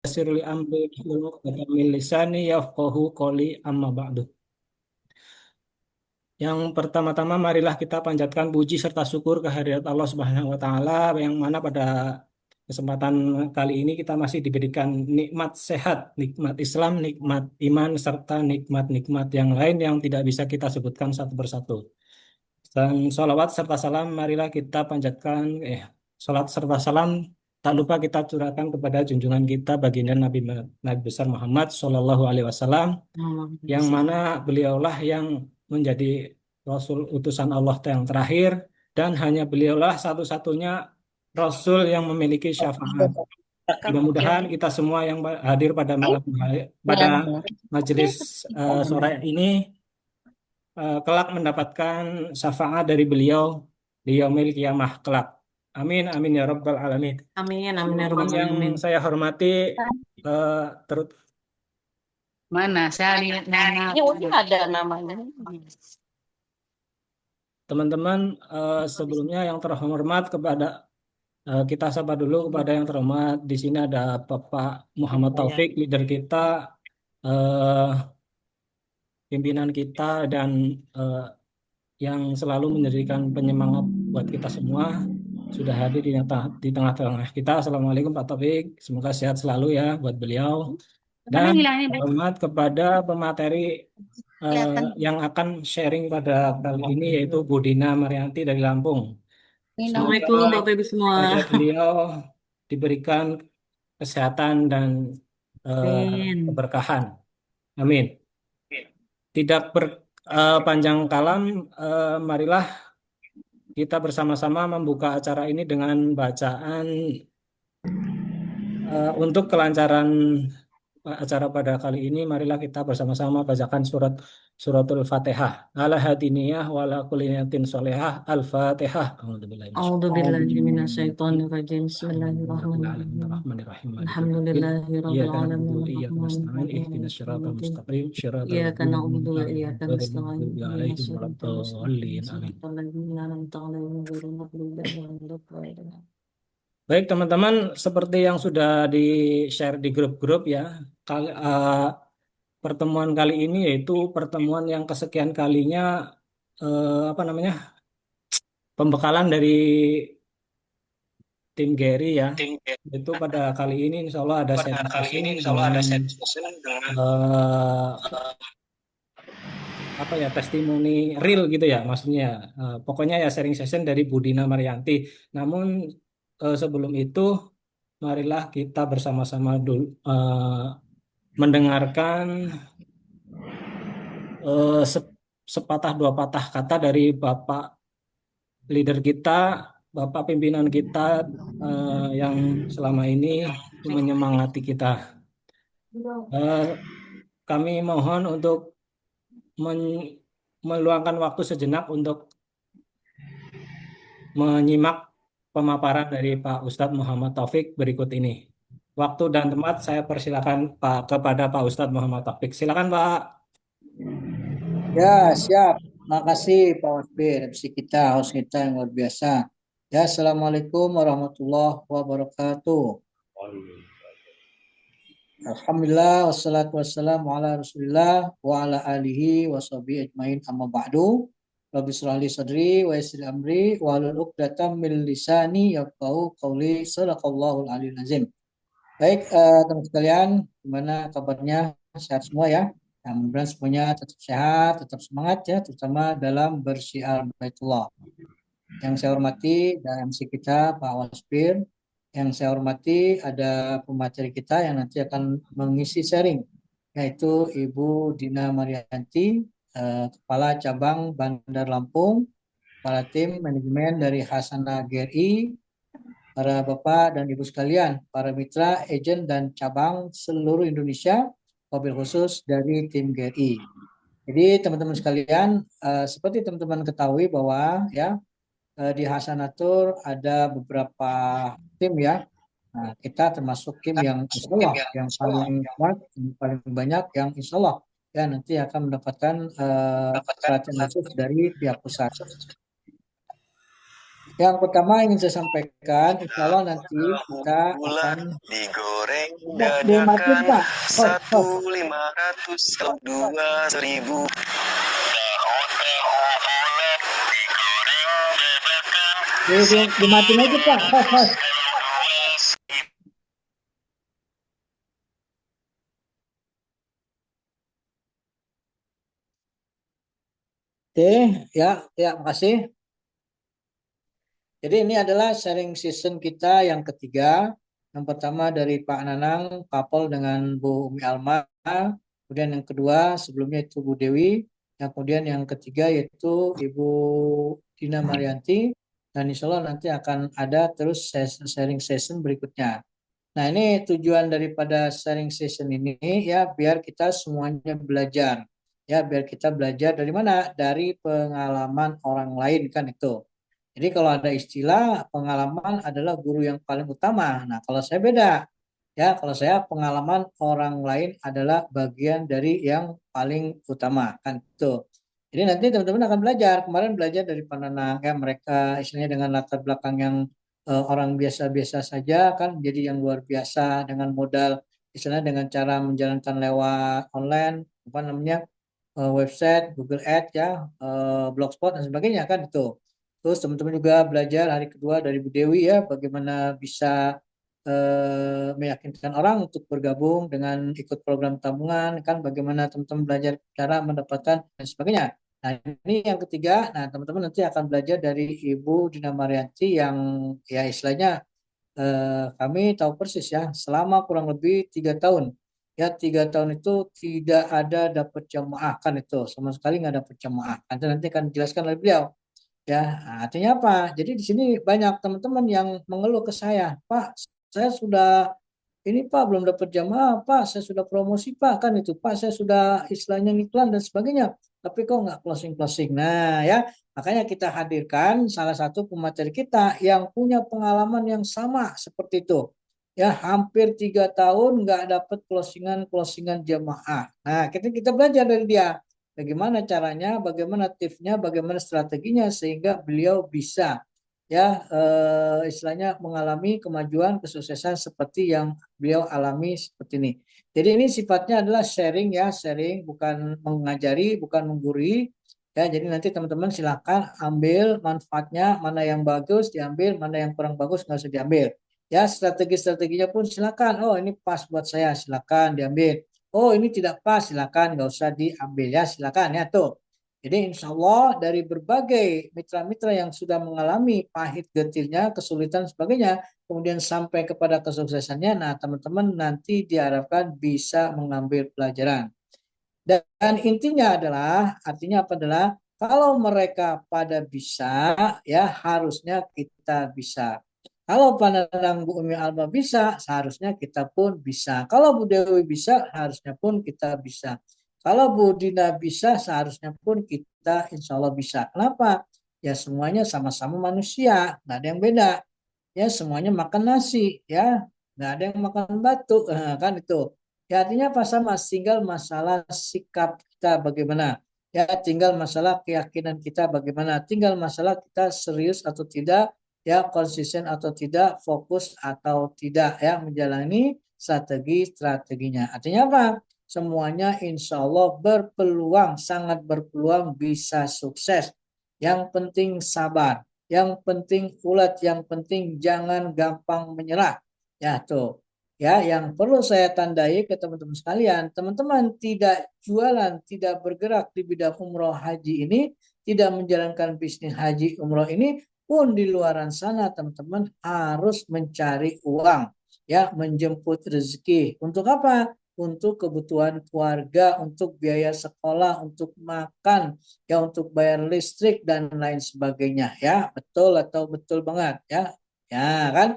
Sirli amri wahlul 'uqdatam min lisani yafqahu qawli amma ba'du. Yang pertama-tama marilah kita panjatkan puji serta syukur kehadirat Allah Subhanahu wa taala yang mana pada kesempatan kali ini kita masih diberikan nikmat sehat, nikmat Islam, nikmat iman serta nikmat-nikmat yang lain yang tidak bisa kita sebutkan satu persatu. Dan sholawat serta salam marilah kita panjatkan salat serta salam tak lupa kita curahkan kepada junjungan kita baginda Nabi besar Muhammad Shallallahu Alaihi Wasallam yang mana beliaulah yang menjadi Rasul utusan Allah yang terakhir dan hanya beliaulah satu-satunya Rasul yang memiliki syafaat. Mudah-mudahan kita semua yang hadir pada malam pada majelis sore ini kelak mendapatkan syafaat dari beliau di yaumil kiamah kelak. Amin amin ya rabbal alamin. Amin, amin ya rabbal Yang alamin. saya hormati terut Mana saya lihat nama. Ini udah ada namanya. teman-teman, sebelumnya yang terhormat kepada kita sapa dulu kepada yang terhormat. Di sini ada Bapak Muhammad Taufik, leader kita, eh, pimpinan kita dan eh, yang selalu menjadikan penyemangat buat kita semua sudah hadir di tengah-tengah kita. Assalamualaikum Pak Taufik, semoga sehat selalu ya buat beliau. Dan Hilangnya hormat kepada pemateri yang akan sharing pada kali ini yaitu Budina Marianti dari Lampung. Semoga Assalamualaikum Bapak Ibu semua. kepada beliau diberikan kesehatan dan Amin. keberkahan. Amin. Tidak berpanjang kalam, marilah kita bersama-sama membuka acara ini dengan bacaan untuk kelancaran acara pada kali ini. Marilah kita bersama-sama bacakan suratul Fatihah. Ala hadiniyah wala kulinatin solehah. Al-Fatihah. A'udzubillahi minasyaitonirrajim. Bismillahirrahmanirrahim. Bismillahirrahmanirrahim. Alhamdulillahi rabbil Iyyaka na'budu wa alamin. iyyaka nasta'in. Ihdinas siratal mustaqim. Siratal Iyyaka ladzina na'budu wa an'amta 'alaihim iyyaka ghairil nasta'in. maghdubi 'alaihim waladdallin. Amin. Shiratal ladzina an'amta 'alaihim ghairil maghdubi 'alaihim waladdallin. Baik teman-teman, seperti yang sudah di-share di grup-grup ya, pertemuan kali ini yaitu pertemuan yang kesekian kalinya apa namanya pembekalan dari tim Gary ya. Itu pada kali ini insya Allah ada sharing session dengan eh, apa ya testimoni real gitu ya maksudnya. Pokoknya ya sharing session dari Budina Marianti. Namun sebelum itu marilah kita bersama-sama dulu mendengarkan sepatah dua patah kata dari Bapak leader kita, Bapak pimpinan kita yang selama ini menyemangati kita. Kami mohon untuk meluangkan waktu sejenak untuk menyimak pemaparan dari Pak Ustadz Muhammad Taufik berikut ini. Waktu dan tempat saya persilakan kepada Pak Ustadz Muhammad Taufik. Silakan Pak. Ya, siap. Makasih Pak Wasbir, MC kita, host kita yang luar biasa. Ya, Assalamualaikum warahmatullahi wabarakatuh. Alhamdulillah, wassalatu wassalamu ala rasulillah wa ala alihi wa sahbihi ajmain amma ba'du. Rabbi shrah li sadri wa yassir amri wa hlul 'uqdatam min lisani yafqahu qawli. Shadaqallahul aliyul azim. Baik, teman sekalian, gimana kabarnya? Sehat semua ya? Yang mudah semuanya tetap sehat, tetap semangat ya, terutama dalam bersyiar baitullah. Yang saya hormati dan MC kita Pak Wasbir, yang saya hormati ada pemateri kita yang nanti akan mengisi sharing, yaitu Ibu Dina Marianti, Kepala Cabang Bandar Lampung, Kepala Tim Manajemen dari Hasana GRI, para Bapak dan Ibu sekalian, para mitra, agen dan cabang seluruh Indonesia, wabil khusus dari tim GRI. Jadi teman-teman sekalian, seperti teman-teman ketahui bahwa ya di Hasanatur ada beberapa tim ya. Nah, kita termasuk tim yang insya Allah yang paling kuat, yang paling banyak, yang insya Allah ya nanti akan mendapatkan perhatian khusus dari pihak pusat. Yang pertama ingin saya sampaikan, insya Allah nanti kita Gula akan digoreng dimatiin dadakan Pak. Host. 1.500 kalau 2.000. Dimatiin aja Pak. Host. Oke, ya, makasih. Jadi ini adalah sharing season kita yang ketiga. Yang pertama dari Pak Nanang, couple dengan Bu Umi Alma. Kemudian yang kedua sebelumnya itu Bu Dewi. Yang kemudian yang ketiga yaitu Ibu Dina Marianti. Dan insya Allah nanti akan ada terus sharing session berikutnya. Nah ini tujuan daripada sharing session ini ya biar kita semuanya belajar. Ya biar kita belajar dari mana? Dari pengalaman orang lain kan itu. Jadi kalau ada istilah pengalaman adalah guru yang paling utama. Nah, kalau saya beda. Ya, kalau saya pengalaman orang lain adalah bagian dari yang paling utama kan itu. Jadi nanti teman-teman akan belajar. Kemarin belajar dari Pananang ya mereka istilahnya dengan latar belakang yang orang biasa-biasa saja kan jadi yang luar biasa dengan modal istilahnya dengan cara menjalankan lewat online apa namanya website, Google Ads ya, Blogspot dan sebagainya kan itu. Terus teman-teman juga belajar hari kedua dari Bu Dewi ya, bagaimana bisa meyakinkan orang untuk bergabung dengan ikut program tabungan, kan bagaimana teman-teman belajar cara mendapatkan dan sebagainya. Nah ini yang ketiga, nah teman-teman nanti akan belajar dari Ibu Dina Marianti yang ya istilahnya kami tahu persis ya, selama kurang lebih 3 tahun. Ya 3 tahun itu tidak ada dapat jamaah kan itu, sama sekali nggak dapat jamaah. Nanti akan dijelaskan oleh beliau. Ya, artinya apa? Jadi di sini banyak teman-teman yang mengeluh ke saya, Pak, saya sudah ini Pak belum dapat jamaah, Pak, saya sudah promosi Pak kan itu, Pak, saya sudah istilahnya iklan dan sebagainya, tapi kok nggak closing-closing. Nah ya, makanya kita hadirkan salah satu pemateri kita yang punya pengalaman yang sama seperti itu. Ya, hampir 3 tahun nggak dapat closingan jamaah. Nah, kita belajar dari dia. Bagaimana caranya, bagaimana tipsnya, bagaimana strateginya sehingga beliau bisa ya istilahnya mengalami kemajuan kesuksesan seperti yang beliau alami seperti ini. Jadi ini sifatnya adalah sharing ya, sharing bukan mengajari, bukan menggurui. Ya, jadi nanti teman-teman silakan ambil manfaatnya, mana yang bagus diambil, mana yang kurang bagus nggak usah diambil. Ya, strategi-strateginya pun silakan. Oh, ini pas buat saya, silakan diambil. Oh ini tidak pas, silakan nggak usah diambil ya, silakan ya tuh. Jadi insya Allah dari berbagai mitra-mitra yang sudah mengalami pahit getirnya, kesulitan sebagainya, kemudian sampai kepada kesuksesannya, nah teman-teman nanti diharapkan bisa mengambil pelajaran. Dan intinya adalah, artinya apa adalah, kalau mereka pada bisa, ya harusnya kita bisa. Kalau Pandanang Bu Umi Alba bisa, seharusnya kita pun bisa. Kalau Bu Dewi bisa, harusnya pun kita bisa. Kalau Bu Dina bisa, seharusnya pun kita insya Allah bisa. Kenapa? Ya semuanya sama-sama manusia, nggak ada yang beda. Ya semuanya makan nasi, ya nggak ada yang makan batu, kan itu. Ya artinya apa sama, tinggal masalah sikap kita bagaimana. Ya tinggal masalah keyakinan kita bagaimana. Tinggal masalah kita serius atau tidak, ya konsisten atau tidak, fokus atau tidak, ya menjalani strateginya. Artinya apa? Semuanya insya Allah berpeluang, sangat berpeluang bisa sukses. Yang penting sabar, yang penting ulat, yang penting jangan gampang menyerah. Ya tuh. Ya, yang perlu saya tandai ke teman-teman sekalian, teman-teman tidak jualan, tidak bergerak di bidang umroh haji ini, tidak menjalankan bisnis haji umroh ini, pun di luaran sana teman-teman harus mencari uang, ya, menjemput rezeki. Untuk apa? Untuk kebutuhan keluarga, untuk biaya sekolah, untuk makan, ya, untuk bayar listrik dan lain sebagainya. Ya, betul atau betul banget, ya, ya kan?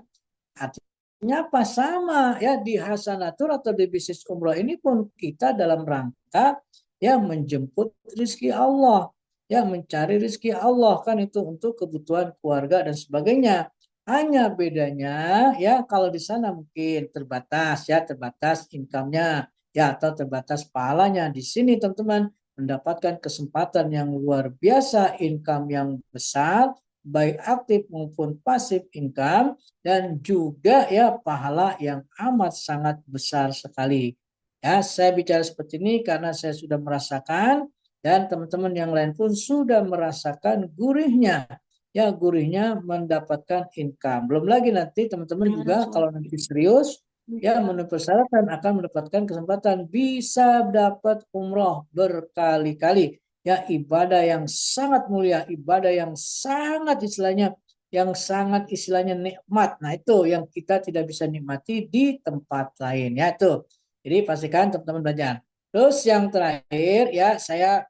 Artinya apa sama ya di Hasanatur atau di bisnis umroh ini pun kita dalam rangka ya menjemput rizki Allah, ya mencari rizki Allah kan itu untuk kebutuhan keluarga dan sebagainya. Hanya bedanya ya kalau di sana mungkin terbatas ya terbatas income-nya ya atau terbatas pahalanya. Di sini teman-teman mendapatkan kesempatan yang luar biasa, income yang besar, baik aktif maupun pasif income, dan juga ya pahala yang amat sangat besar sekali. Ya, saya bicara seperti ini karena saya sudah merasakan dan teman-teman yang lain pun sudah merasakan gurihnya. Ya, gurihnya mendapatkan income. Belum lagi nanti teman-teman juga kalau nanti serius ya memenuhi persyaratan akan mendapatkan kesempatan bisa dapat umroh berkali-kali. Ya, ibadah yang sangat mulia, ibadah yang sangat istilahnya nikmat. Nah, itu yang kita tidak bisa nikmati di tempat lain ya tuh. Jadi pastikan teman-teman belajar. Terus yang terakhir ya, saya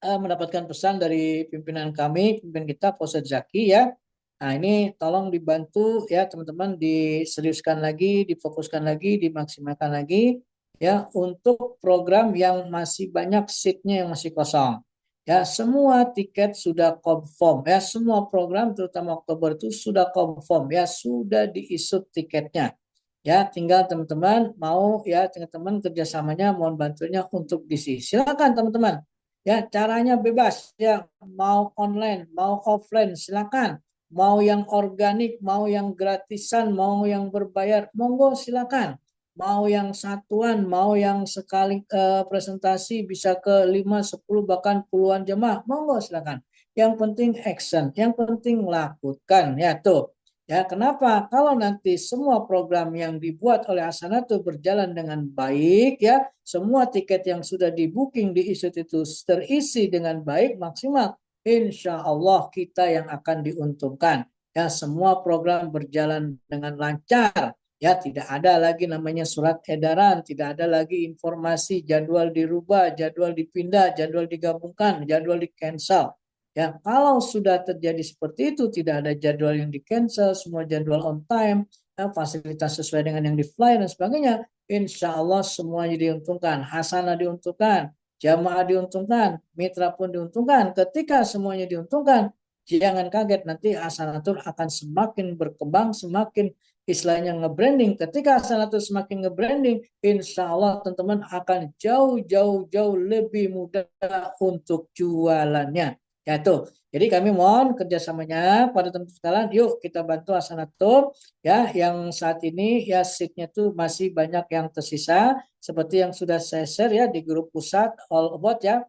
mendapatkan pesan dari pimpinan kami, pimpinan kita, Pak Ustadz Zaki ya. Nah, ini tolong dibantu ya teman-teman, diseriuskan lagi, difokuskan lagi, dimaksimalkan lagi ya untuk program yang masih banyak seatnya yang masih kosong. Ya, semua tiket sudah confirm ya, semua program terutama Oktober itu sudah confirm ya, sudah diisut tiketnya. Ya, tinggal teman-teman mau ya, teman-teman kerjasamanya mohon bantunya untuk diisi. Silakan teman-teman. Ya, caranya bebas ya, mau online, mau offline, silakan. Mau yang organik, mau yang gratisan, mau yang berbayar, monggo silakan. Mau yang satuan, mau yang sekali presentasi bisa ke 5, 10 bahkan puluhan jemaah, monggo silakan. Yang penting action, yang penting lakukan ya tuh. Ya, kenapa? Kalau nanti semua program yang dibuat oleh Hasanatu berjalan dengan baik ya, semua tiket yang sudah di booking di ISUT itu terisi dengan baik maksimal, insya Allah kita yang akan diuntungkan. Ya, semua program berjalan dengan lancar. Ya, tidak ada lagi namanya surat edaran, tidak ada lagi informasi jadwal dirubah, jadwal dipindah, jadwal digabungkan, jadwal di cancel. Ya, kalau sudah terjadi seperti itu, tidak ada jadwal yang di-cancel, semua jadwal on time, ya, fasilitas sesuai dengan yang di-fly dan sebagainya, insya Allah semuanya diuntungkan. Hasanah diuntungkan, jamaah diuntungkan, mitra pun diuntungkan. Ketika semuanya diuntungkan, jangan kaget nanti Hasanatul akan semakin berkembang, semakin istilahnya nge-branding. Ketika Hasanatul semakin nge-branding, insya Allah teman-teman akan jauh lebih mudah untuk jualannya. Ya tuh. Jadi kami mohon kerjasamanya pada teman-teman sekalian. Yuk kita bantu Hasanatur ya, yang saat ini ya seatnya tuh masih banyak yang tersisa. Seperti yang sudah saya share ya di grup pusat All About ya.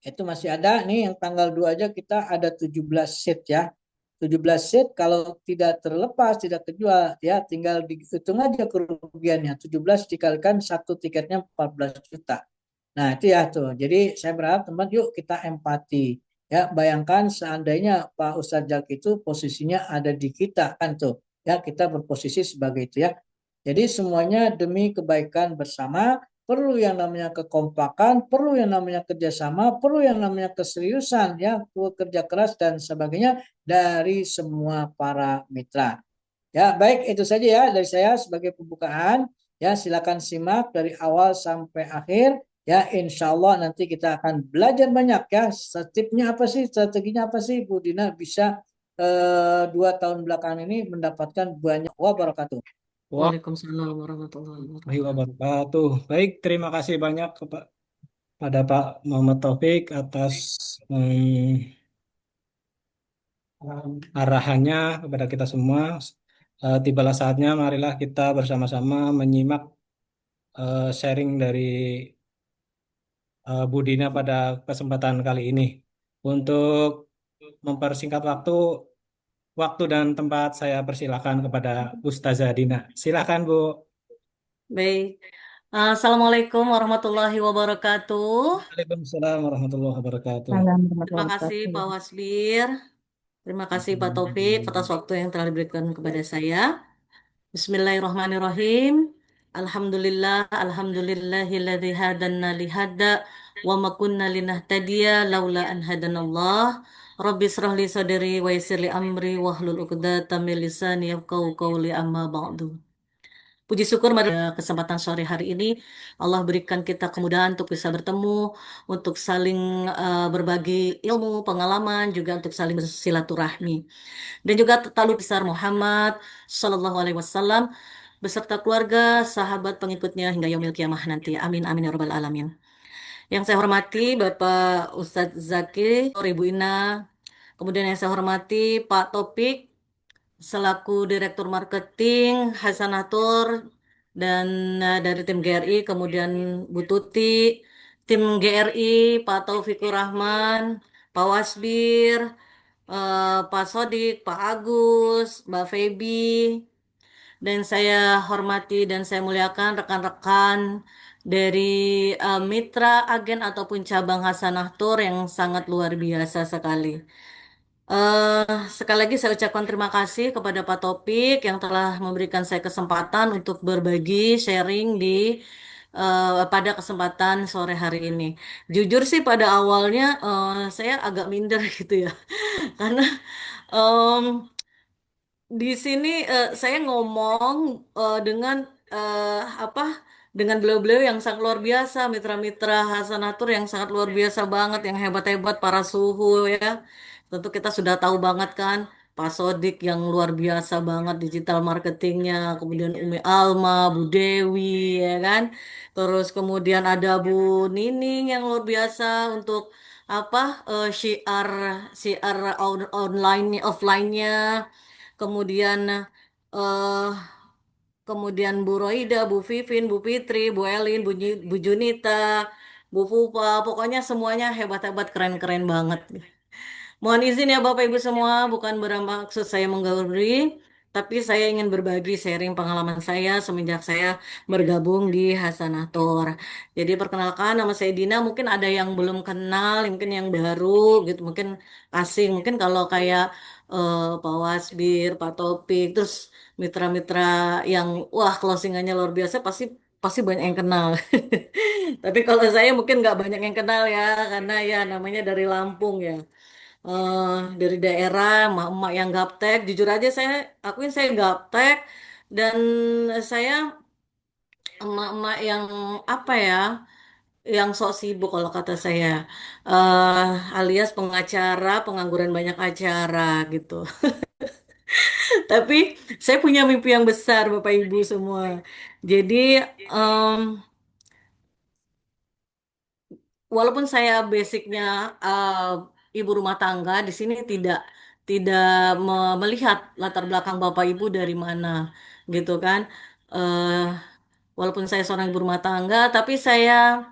Itu masih ada nih yang tanggal 2 aja kita ada 17 seat ya. 17 seat kalau tidak terlepas, tidak terjual ya tinggal dihitung aja kerugiannya. 17 dikalikan satu tiketnya 14 juta. Nah, itu ya tuh. Jadi saya berharap teman yuk kita empati. Ya, bayangkan seandainya Pak Ustadz Jaki itu posisinya ada di kita kan tuh. Ya, kita berposisi sebagai itu ya. Jadi semuanya demi kebaikan bersama, perlu yang namanya kekompakan, perlu yang namanya kerjasama, perlu yang namanya keseriusan ya, kerja keras dan sebagainya dari semua para mitra. Ya, baik itu saja ya dari saya sebagai pembukaan. Ya, silakan simak dari awal sampai akhir. Ya, insya Allah nanti kita akan belajar banyak ya. Tipsnya apa sih, strateginya apa sih, Bu Dina bisa 2 tahun belakangan ini mendapatkan banyak wabarakatuh. Waalaikumsalam warahmatullahi wabarakatuh. wabarakatuh. Baik, terima kasih banyak kepada Pak Muhammad Taufik atas arahannya kepada kita semua. Tibalah saatnya, marilah kita bersama-sama menyimak sharing dari Bu Dina pada kesempatan kali ini. Untuk mempersingkat waktu dan tempat saya persilakan kepada Ustazah Dina. Silakan Bu. Baik. Assalamualaikum warahmatullahi wabarakatuh. Waalaikumsalam warahmatullahi wabarakatuh. Terima kasih Pak Wasbir. Terima kasih Pak Taufik atas waktu yang telah diberikan kepada saya. Bismillahirrahmanirrahim. Alhamdulillahilladzi hadanna lihada wa ma kunna linahtadiya laula an hadanallah. Rabbi israh li sadri wa yassir li amri wahlul 'uqdatam min lisani yafqahu qawli amma ba'du. Puji syukur pada kesempatan sore hari ini Allah berikan kita kemudahan untuk bisa bertemu, untuk saling berbagi ilmu, pengalaman, juga untuk saling bersilaturahmi. Dan juga Talu Besar Muhammad Sallallahu Alaihi Wasallam beserta keluarga, sahabat pengikutnya hingga yaumil kiamah nanti. Amin amin ya rabbal alamin. Yang saya hormati Bapak Ustadz Zaki, Ibu Ina, Kemudian yang saya hormati Pak Topik selaku Direktur Marketing Hasanatur dan dari tim GRI, kemudian Bu Tuti, tim GRI, Pak Taufikur Rahman, Pak Wasbir, Pak Sodik, Pak Agus, Mbak Feby, dan saya hormati dan saya muliakan rekan-rekan dari mitra agen ataupun cabang Hasanah Tour yang sangat luar biasa sekali. Sekali lagi saya ucapkan terima kasih kepada Pak Topik yang telah memberikan saya kesempatan untuk berbagi sharing di pada kesempatan sore hari ini. Jujur sih pada awalnya saya agak minder gitu ya, karena em, di sini saya ngomong dengan apa? Dengan beliau-beliau yang sangat luar biasa, mitra-mitra Hasanatur yang sangat luar biasa banget, yang hebat-hebat para suhu ya. Tentu kita sudah tahu banget kan, Pak Sodik yang luar biasa banget digital marketingnya, kemudian Umi Alma, Bu Dewi, ya kan. Terus kemudian ada Bu Nining yang luar biasa untuk apa syiar syiar online offline-nya. Kemudian eh kemudian Bu Roida, Bu Vivin, Bu Fitri, Bu Elin, Bu Junita, Bu Fupa, pokoknya semuanya hebat-hebat, keren-keren banget. Mohon izin ya Bapak Ibu semua, bukan bermaksud saya menggurui, tapi saya ingin berbagi sharing pengalaman saya semenjak saya bergabung di Hasanator. Jadi perkenalkan, nama saya Dina, mungkin ada yang belum kenal, mungkin yang baru gitu, mungkin asing, mungkin kalau kayak Pak Wasbir, Pak Topik, terus mitra-mitra yang wah closingannya luar biasa pasti pasti banyak yang kenal. Tapi kalau saya mungkin nggak banyak yang kenal ya, karena ya namanya dari Lampung ya, eh dari daerah emak-emak yang gaptek. Jujur aja saya akuin saya gaptek dan saya emak-emak yang apa ya, yang sok sibuk kalau kata saya, alias pengacara, pengangguran banyak acara gitu. Tapi saya punya mimpi yang besar Bapak Ibu semua. Jadi em, walaupun saya basicnya ibu rumah tangga, di sini tidak melihat latar belakang Bapak Ibu dari mana, gitu kan. Eh, Walaupun saya seorang ibu rumah tangga, tapi saya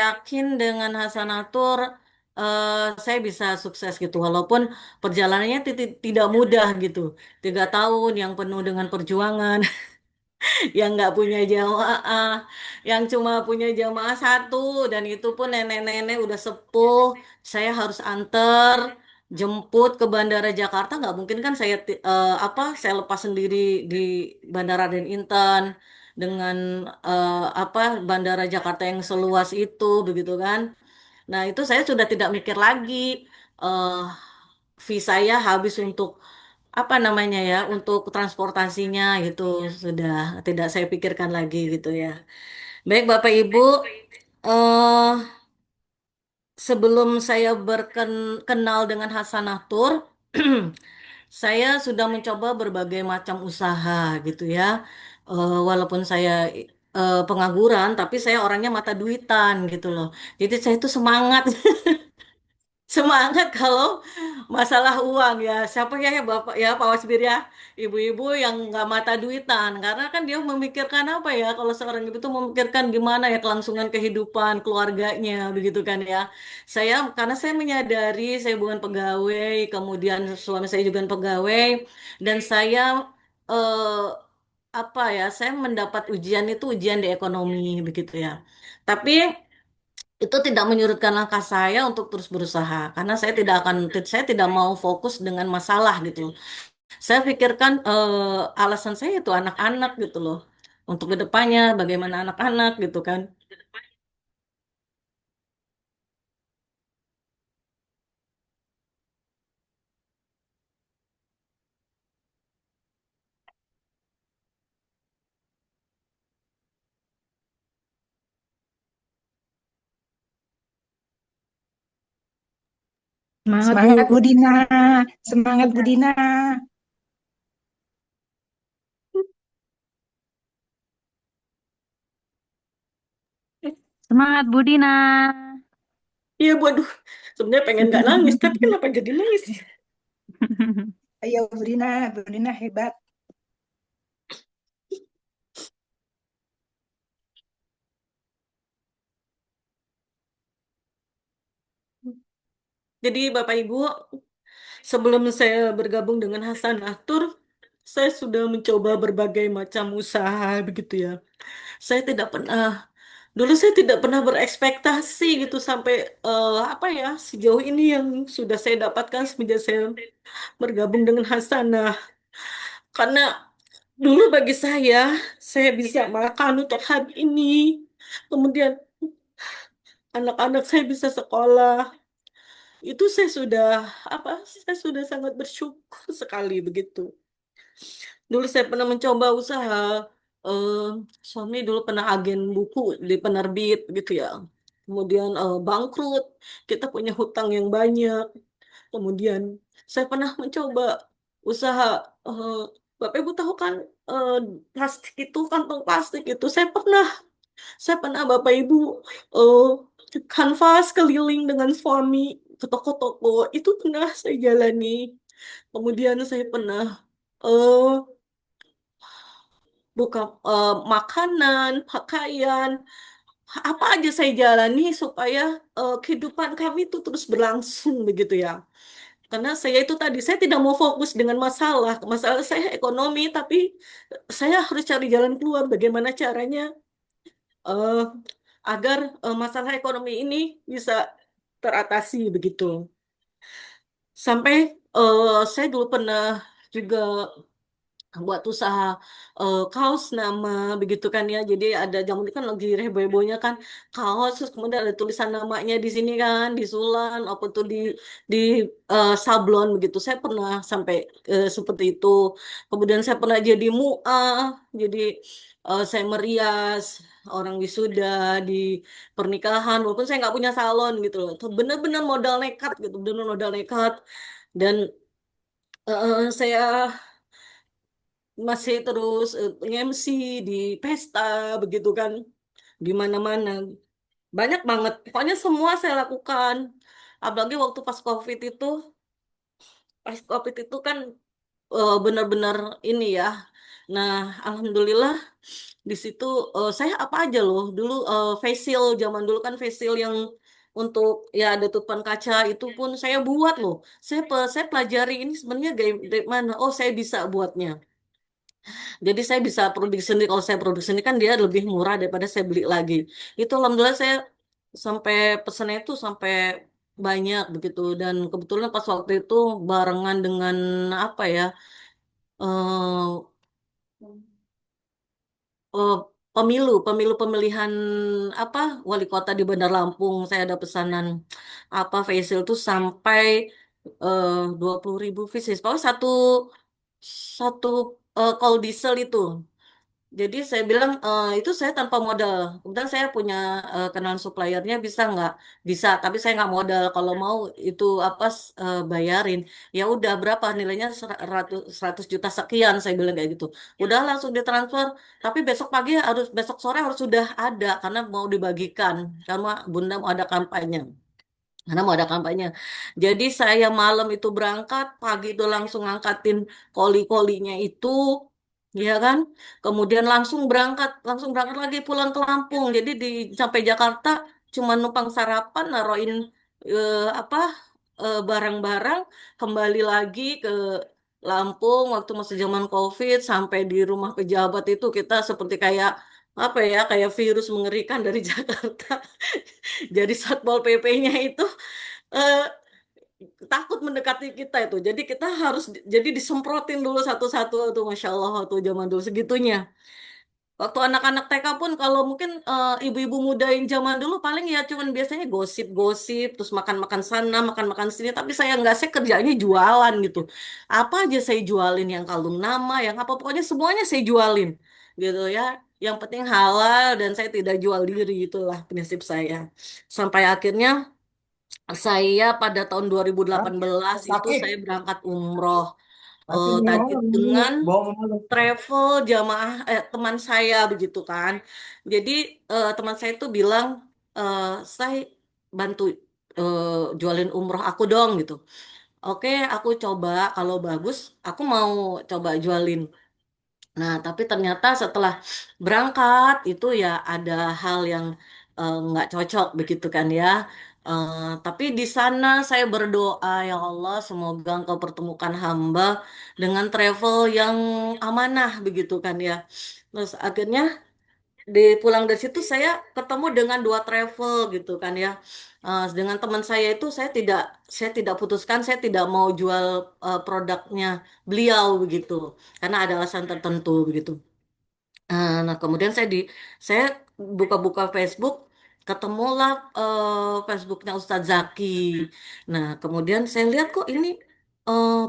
yakin dengan Hasanatur saya bisa sukses gitu. Walaupun perjalanannya tidak mudah gitu. 3 tahun yang penuh dengan perjuangan, yang nggak punya jamaah, yang cuma punya jamaah satu, dan itu pun nenek-nenek udah sepuh, saya harus anter, jemput ke Bandara Jakarta, nggak mungkin kan saya lepas sendiri di Bandara Dan Intan dengan apa Bandara Jakarta yang seluas itu, begitu kan. Nah, itu saya sudah tidak mikir lagi. eh Fee saya habis untuk apa namanya ya, untuk transportasinya gitu, sudah tidak saya pikirkan lagi gitu ya. Baik Bapak Ibu, eh sebelum saya berkenal dengan Hasanah Tour, saya sudah mencoba berbagai macam usaha gitu ya. Walaupun saya pengangguran, tapi saya orangnya mata duitan gitu loh. Jadi saya itu semangat. Semangat kalau masalah uang ya. Siapa ya ya Bapak ya Pak Wasbir ya. Ibu-ibu yang nggak mata duitan. Karena kan dia memikirkan apa ya. Kalau seorang ibu tuh memikirkan gimana ya kelangsungan kehidupan keluarganya begitu kan ya. Karena saya menyadari saya bukan pegawai. Kemudian suami saya juga bukan pegawai. Dan saya eh, apa ya. Saya mendapat ujian itu ujian di ekonomi begitu ya. Tapi itu tidak menyurutkan langkah saya untuk terus berusaha karena saya tidak mau fokus dengan masalah gitu. Saya pikirkan alasan saya itu anak-anak gitu loh. Untuk kedepannya bagaimana anak-anak gitu kan. Semangat Semangat Bu. Bu Dina, semangat Bu Dina. Semangat Bu Dina. Iya, waduh. Sebenarnya pengen nggak nangis, tapi kenapa jadi nangis ya? Ayo Bu Dina hebat. Jadi Bapak Ibu, sebelum saya bergabung dengan Hasan Atur, saya sudah mencoba berbagai macam usaha begitu ya. Saya tidak pernah, dulu saya tidak pernah berekspektasi gitu sampai apa ya, sejauh ini yang sudah saya dapatkan semenjak saya bergabung dengan Hasanah. Karena dulu bagi saya bisa makan untuk hari ini. Kemudian anak-anak saya bisa sekolah. Itu saya sudah apa? Saya sudah sangat bersyukur sekali begitu. Dulu saya pernah mencoba usaha. eh, Suami dulu pernah agen buku di penerbit gitu ya. Kemudian bangkrut. Kita punya hutang yang banyak. Kemudian saya pernah mencoba usaha. eh, Bapak Ibu tahu kan eh, plastik itu, kantong plastik itu. Saya pernah Bapak Ibu eh kanvas keliling dengan suami ke toko-toko. Itu pernah saya jalani. Kemudian saya pernah eh buka makanan, pakaian, apa aja saya jalani supaya kehidupan kami itu terus berlangsung begitu ya. Karena saya itu tadi, saya tidak mau fokus dengan masalah. Masalah saya ekonomi, tapi saya harus cari jalan keluar. Bagaimana caranya eh, agar masalah ekonomi ini bisa teratasi begitu. Sampai saya dulu pernah juga buat usaha kaos nama begitu kan ya. Jadi ada zaman itu kan lagi heboh-hebohnya kan kaos, terus kemudian ada tulisan namanya di sini kan, disulan apa tuh di sablon begitu. Saya pernah sampai seperti itu. Kemudian saya pernah jadi mu'ah, jadi saya merias orang wisuda di pernikahan walaupun saya nggak punya salon gitu loh. Itu bener-bener modal nekat gitu, bener modal nekat. Dan saya masih terus nge-MC di pesta begitu kan, di mana-mana banyak banget, pokoknya semua saya lakukan. Apalagi waktu pas COVID itu kan benar-benar ini ya. Nah, alhamdulillah di situ saya apa aja loh dulu facial, zaman dulu kan facial yang untuk ya ada tutupan kaca itu pun saya buat loh. Saya pelajari ini sebenarnya dari mana. Oh, saya bisa buatnya. Jadi saya bisa produksi sendiri. Kalau saya produksi sendiri kan dia lebih murah daripada saya beli lagi. Itu alhamdulillah saya sampai pesannya itu sampai banyak begitu. Dan kebetulan pas waktu itu barengan dengan apa ya? eh eh, pemilu pemilihan apa wali kota di Bandar Lampung. Saya ada pesanan apa facial tuh sampai 20.000 pieces. Pokoknya satu satu call diesel itu. Jadi saya bilang itu saya tanpa modal. Kemudian saya punya kenalan suppliernya bisa nggak? Bisa, tapi saya nggak modal. Kalau mau itu apa bayarin. Ya udah berapa nilainya 100 juta sekian saya bilang kayak gitu. Udah langsung ditransfer. Tapi besok sore harus sudah ada karena mau dibagikan. Karena Bunda mau ada kampanye. Karena mau ada kampanye. Jadi saya malam itu berangkat, pagi itu langsung ngangkatin koli-kolinya itu, ya kan? Kemudian langsung berangkat lagi pulang ke Lampung. Jadi sampai Jakarta cuma numpang sarapan, naruhin apa barang-barang, kembali lagi ke Lampung waktu masih zaman COVID, sampai di rumah pejabat itu kita seperti kayak apa ya, kayak virus mengerikan dari Jakarta. Jadi Satpol PP-nya itu eh, takut mendekati kita itu. Jadi kita harus jadi disemprotin dulu satu-satu tuh, Masya Allah tuh zaman dulu segitunya. Waktu anak-anak TK pun kalau mungkin ibu-ibu muda yang zaman dulu paling ya cuman biasanya gosip-gosip, terus makan-makan sana, makan-makan sini. Tapi saya kerjanya jualan gitu. Apa aja saya jualin, yang kalung nama, yang apa pokoknya semuanya saya jualin gitu ya. Yang penting halal dan saya tidak jual diri, itulah prinsip saya. Sampai akhirnya saya pada tahun Hah? 2018 itu Sakit. saya berangkat umroh Masih tadi minum dulu, dengan bawa malu. travel jamaah teman saya begitu kan. Jadi teman saya itu bilang, saya bantu. jualin umroh aku dong gitu. Oke, aku coba kalau bagus, aku mau coba jualin. Nah, tapi ternyata setelah berangkat itu ya ada hal yang nggak cocok begitu kan ya. Tapi di sana saya berdoa ya Allah semoga Engkau pertemukan hamba dengan travel yang amanah begitu kan ya. Terus akhirnya pulang dari situ saya ketemu dengan dua travel gitu kan ya. Dengan teman saya itu saya tidak putuskan saya tidak mau jual produknya beliau begitu karena ada alasan tertentu begitu. Nah, kemudian saya buka-buka Facebook, ketemulah Facebooknya Ustadz Zaki. Nah, kemudian saya lihat kok ini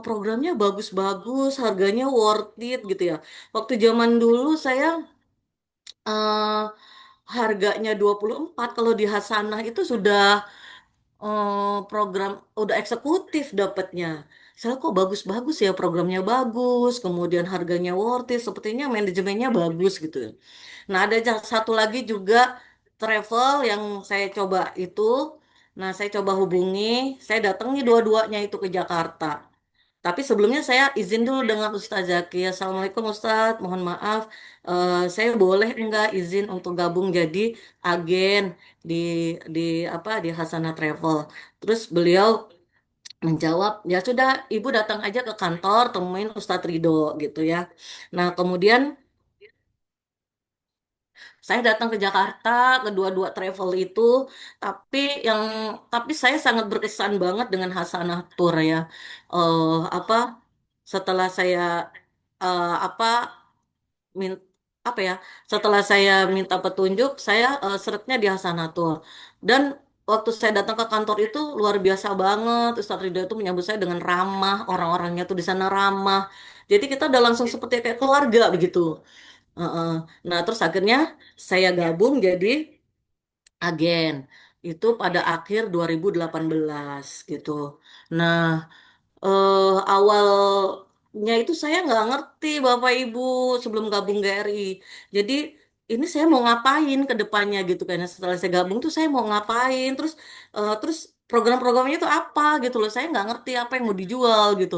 programnya bagus-bagus, harganya worth it gitu ya. Waktu zaman dulu saya eh, harganya 24, kalau di Hasanah itu sudah program udah eksekutif dapatnya. Saya kok bagus-bagus ya, programnya bagus, kemudian harganya worth it, sepertinya manajemennya bagus gitu. Nah, ada satu lagi juga travel yang saya coba itu. Nah, saya coba hubungi, saya datangi dua-duanya itu ke Jakarta. Tapi sebelumnya saya izin dulu dengan Ustaz Zaki. Assalamualaikum Ustaz, mohon maaf, saya boleh enggak izin untuk gabung jadi agen di di di Hasanah Travel. Terus beliau menjawab, ya sudah, Ibu datang aja ke kantor, temuin Ustadz Ridho gitu ya. Nah, kemudian saya datang ke Jakarta, kedua-dua travel itu, tapi yang tapi saya sangat berkesan banget dengan Hasanah Tour ya. Apa setelah saya apa min apa ya setelah saya minta petunjuk saya seretnya di Hasanatul dan waktu saya datang ke kantor itu luar biasa banget. Ustadz Ridho itu menyambut saya dengan ramah, orang-orangnya tuh di sana ramah, jadi kita udah langsung seperti kayak keluarga begitu. Heeh. Nah, terus akhirnya saya gabung jadi agen itu pada akhir 2018 gitu. Nah, awalnya itu saya nggak ngerti Bapak Ibu sebelum gabung GRI. Jadi ini saya mau ngapain ke depannya gitu kan. Setelah saya gabung tuh saya mau ngapain. Terus program-programnya itu apa gitu loh. Saya nggak ngerti apa yang mau dijual gitu.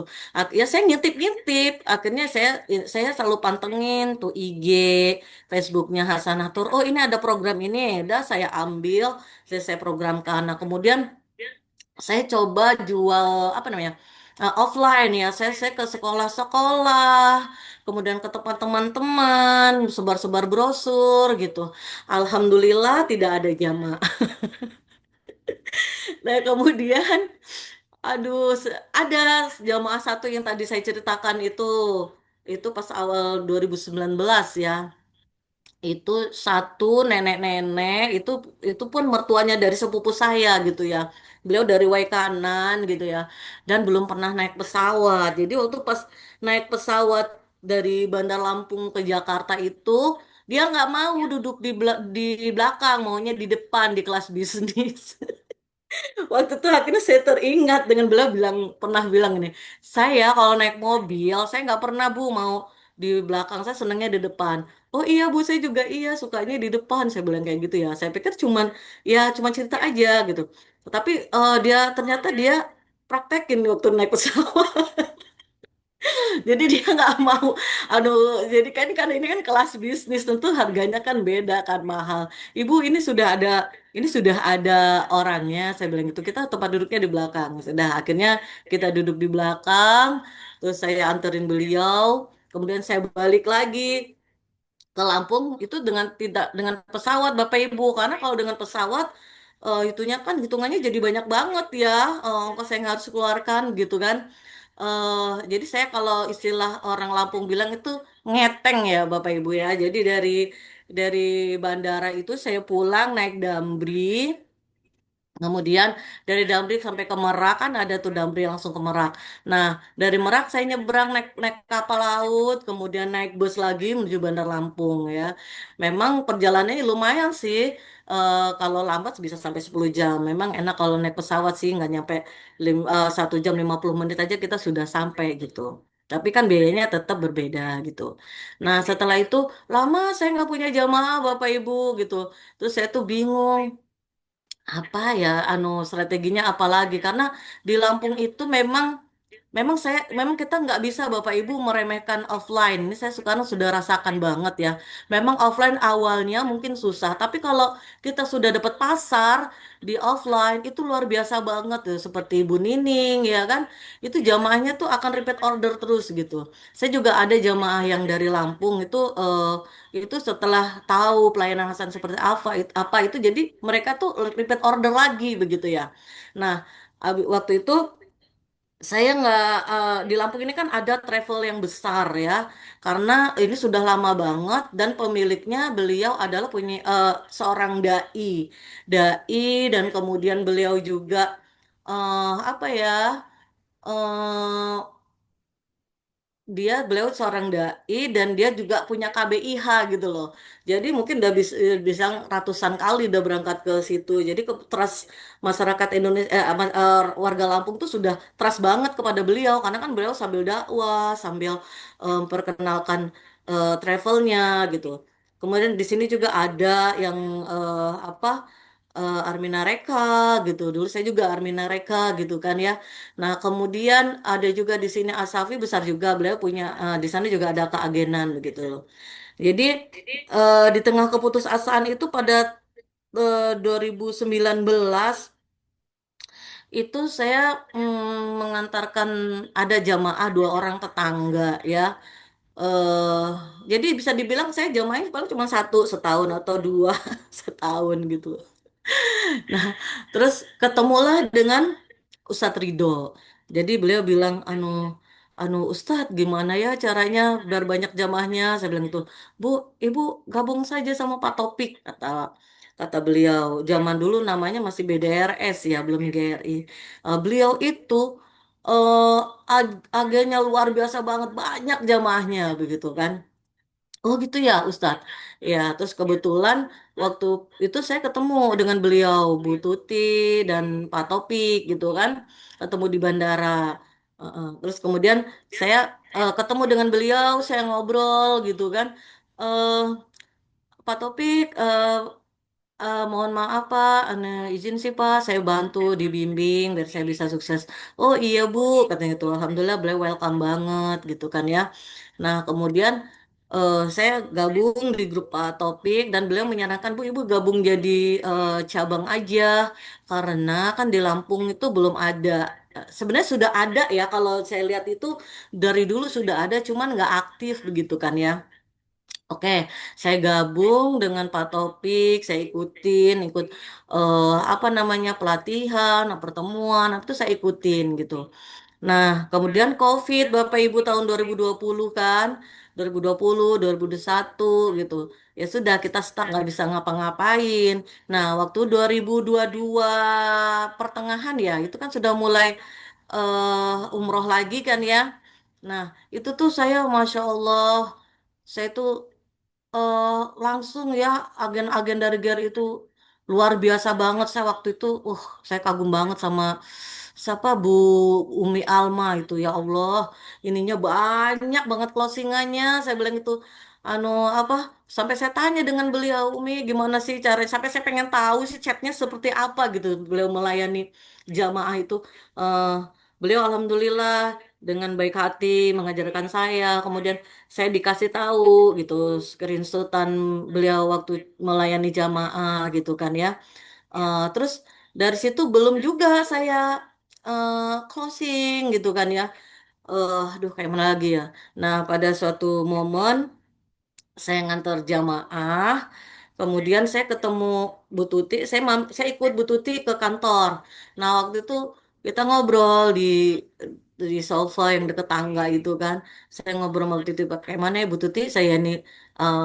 Ya saya ngintip-ngintip. Akhirnya saya selalu pantengin tuh IG, Facebooknya Hasanah Tur. Oh ini ada program ini, udah saya ambil, saya programkan. Nah kemudian saya coba jual apa namanya offline ya, saya ke sekolah-sekolah, kemudian ke tempat teman-teman, sebar-sebar brosur gitu. Alhamdulillah tidak ada jamaah. Nah kemudian aduh ada jamaah satu yang tadi saya ceritakan itu pas awal 2019 ya. Itu satu nenek-nenek itu pun mertuanya dari sepupu saya gitu ya. Beliau dari Waikanan gitu ya, dan belum pernah naik pesawat. Jadi waktu pas naik pesawat dari Bandar Lampung ke Jakarta itu dia nggak mau duduk di belakang, maunya di depan di kelas bisnis. Waktu itu akhirnya saya teringat dengan beliau pernah bilang ini, saya kalau naik mobil, saya nggak pernah Bu mau di belakang, saya senangnya di depan. Oh iya Bu, saya juga iya sukanya di depan, saya bilang kayak gitu ya. Saya pikir cuman cerita aja gitu. Tapi ternyata dia praktekin waktu naik pesawat. Jadi dia nggak mau. Aduh, jadi kan ini kan kelas bisnis, tentu harganya kan beda kan mahal. Ibu ini sudah ada orangnya, saya bilang gitu. Kita tempat duduknya di belakang. Sudah akhirnya kita duduk di belakang, terus saya anterin beliau, kemudian saya balik lagi ke Lampung itu dengan pesawat Bapak Ibu, karena kalau dengan pesawat itunya kan hitungannya jadi banyak banget ya, ongkos yang harus keluarkan gitu kan. Jadi saya kalau istilah orang Lampung bilang itu ngeteng ya Bapak Ibu ya. Jadi dari bandara itu saya pulang naik Damri. Kemudian dari Damri sampai ke Merak, kan ada tuh Damri langsung ke Merak. Nah, dari Merak saya nyebrang naik naik kapal laut, kemudian naik bus lagi menuju Bandar Lampung ya. Memang perjalanannya lumayan sih. Kalau lambat bisa sampai 10 jam. Memang enak kalau naik pesawat sih nggak nyampe 1 jam 50 menit aja kita sudah sampai gitu. Tapi kan biayanya tetap berbeda gitu. Nah, setelah itu lama saya nggak punya jamaah Bapak Ibu gitu. Terus saya tuh bingung. apa ya strateginya apalagi karena di Lampung itu memang memang kita nggak bisa Bapak Ibu meremehkan offline. Ini saya sekarang sudah rasakan banget ya. Memang offline awalnya mungkin susah, tapi kalau kita sudah dapat pasar di offline itu luar biasa banget tuh seperti Ibu Nining ya kan. Itu jamaahnya tuh akan repeat order terus gitu. Saya juga ada jamaah yang dari Lampung itu setelah tahu pelayanan Hasan seperti apa itu jadi mereka tuh repeat order lagi begitu ya. Nah, waktu itu saya nggak di Lampung ini kan ada travel yang besar ya, karena ini sudah lama banget dan pemiliknya beliau adalah punya seorang dai dan kemudian beliau juga apa ya eh, beliau seorang dai dan dia juga punya KBIH gitu loh. Jadi mungkin udah bisa ratusan kali udah berangkat ke situ. Jadi trust masyarakat Indonesia warga Lampung tuh sudah trust banget kepada beliau karena kan beliau sambil dakwah, sambil memperkenalkan travelnya gitu. Kemudian di sini juga ada yang apa Armina Reka gitu. Dulu saya juga Armina Reka gitu kan ya. Nah, kemudian ada juga di sini Asafi besar juga. Beliau punya di sana juga ada keagenan begitu loh. Jadi di tengah keputusasaan itu pada 2019 itu saya mengantarkan ada jamaah dua orang tetangga ya. eh jadi bisa dibilang saya jamaahnya paling cuma satu setahun atau dua setahun gitu. Nah, terus ketemulah dengan Ustadz Ridho. Jadi beliau bilang, Ustadz gimana ya caranya biar banyak jamaahnya? Saya bilang itu, Bu, Ibu gabung saja sama Pak Topik, kata kata beliau. Zaman dulu namanya masih BDRS ya, belum GRI. Beliau itu eh agennya luar biasa banget, banyak jamaahnya begitu kan. Oh gitu ya Ustadz. Ya, terus kebetulan waktu itu saya ketemu dengan beliau, Bu Tuti dan Pak Topik gitu kan, ketemu di bandara. Terus kemudian saya ketemu dengan beliau, saya ngobrol gitu kan. Eh Pak Topik, mohon maaf Pak, izin sih Pak, saya bantu dibimbing biar saya bisa sukses. Oh iya Bu, katanya itu. Alhamdulillah beliau welcome banget gitu kan ya. Nah kemudian saya gabung di grup Pak Topik dan beliau menyarankan Bu Ibu gabung jadi cabang aja karena kan di Lampung itu belum ada. Sebenarnya sudah ada ya kalau saya lihat itu dari dulu sudah ada cuman nggak aktif begitu kan ya. Oke, saya gabung dengan Pak Topik, saya ikut apa namanya pelatihan, pertemuan, itu saya ikutin gitu. Nah, kemudian COVID Bapak Ibu tahun 2020 kan, 2020, 2021 gitu. Ya sudah kita stuck nggak bisa ngapa-ngapain. Nah, waktu 2022 pertengahan ya, itu kan sudah mulai umroh lagi kan ya. Nah, itu tuh saya Masya Allah, saya tuh eh, langsung ya agen-agen dari GER itu luar biasa banget saya waktu itu saya kagum banget sama siapa Bu Umi Alma itu ya Allah ininya banyak banget closingannya saya bilang itu anu apa sampai saya tanya dengan beliau Umi gimana sih cara sampai saya pengen tahu sih chatnya seperti apa gitu beliau melayani jamaah itu. Eh, Beliau alhamdulillah dengan baik hati mengajarkan saya kemudian saya dikasih tahu gitu screenshotan beliau waktu melayani jamaah gitu kan ya. Terus dari situ belum juga saya closing gitu kan ya. Aduh kayak mana lagi ya. Nah pada suatu momen saya ngantar jamaah, kemudian saya ketemu Bu Tuti, saya ikut Bu Tuti ke kantor. Nah, waktu itu kita ngobrol di sofa yang deket tangga itu kan. Saya ngobrol sama Bu Tuti, bagaimana ya Bu Tuti, saya nih eh,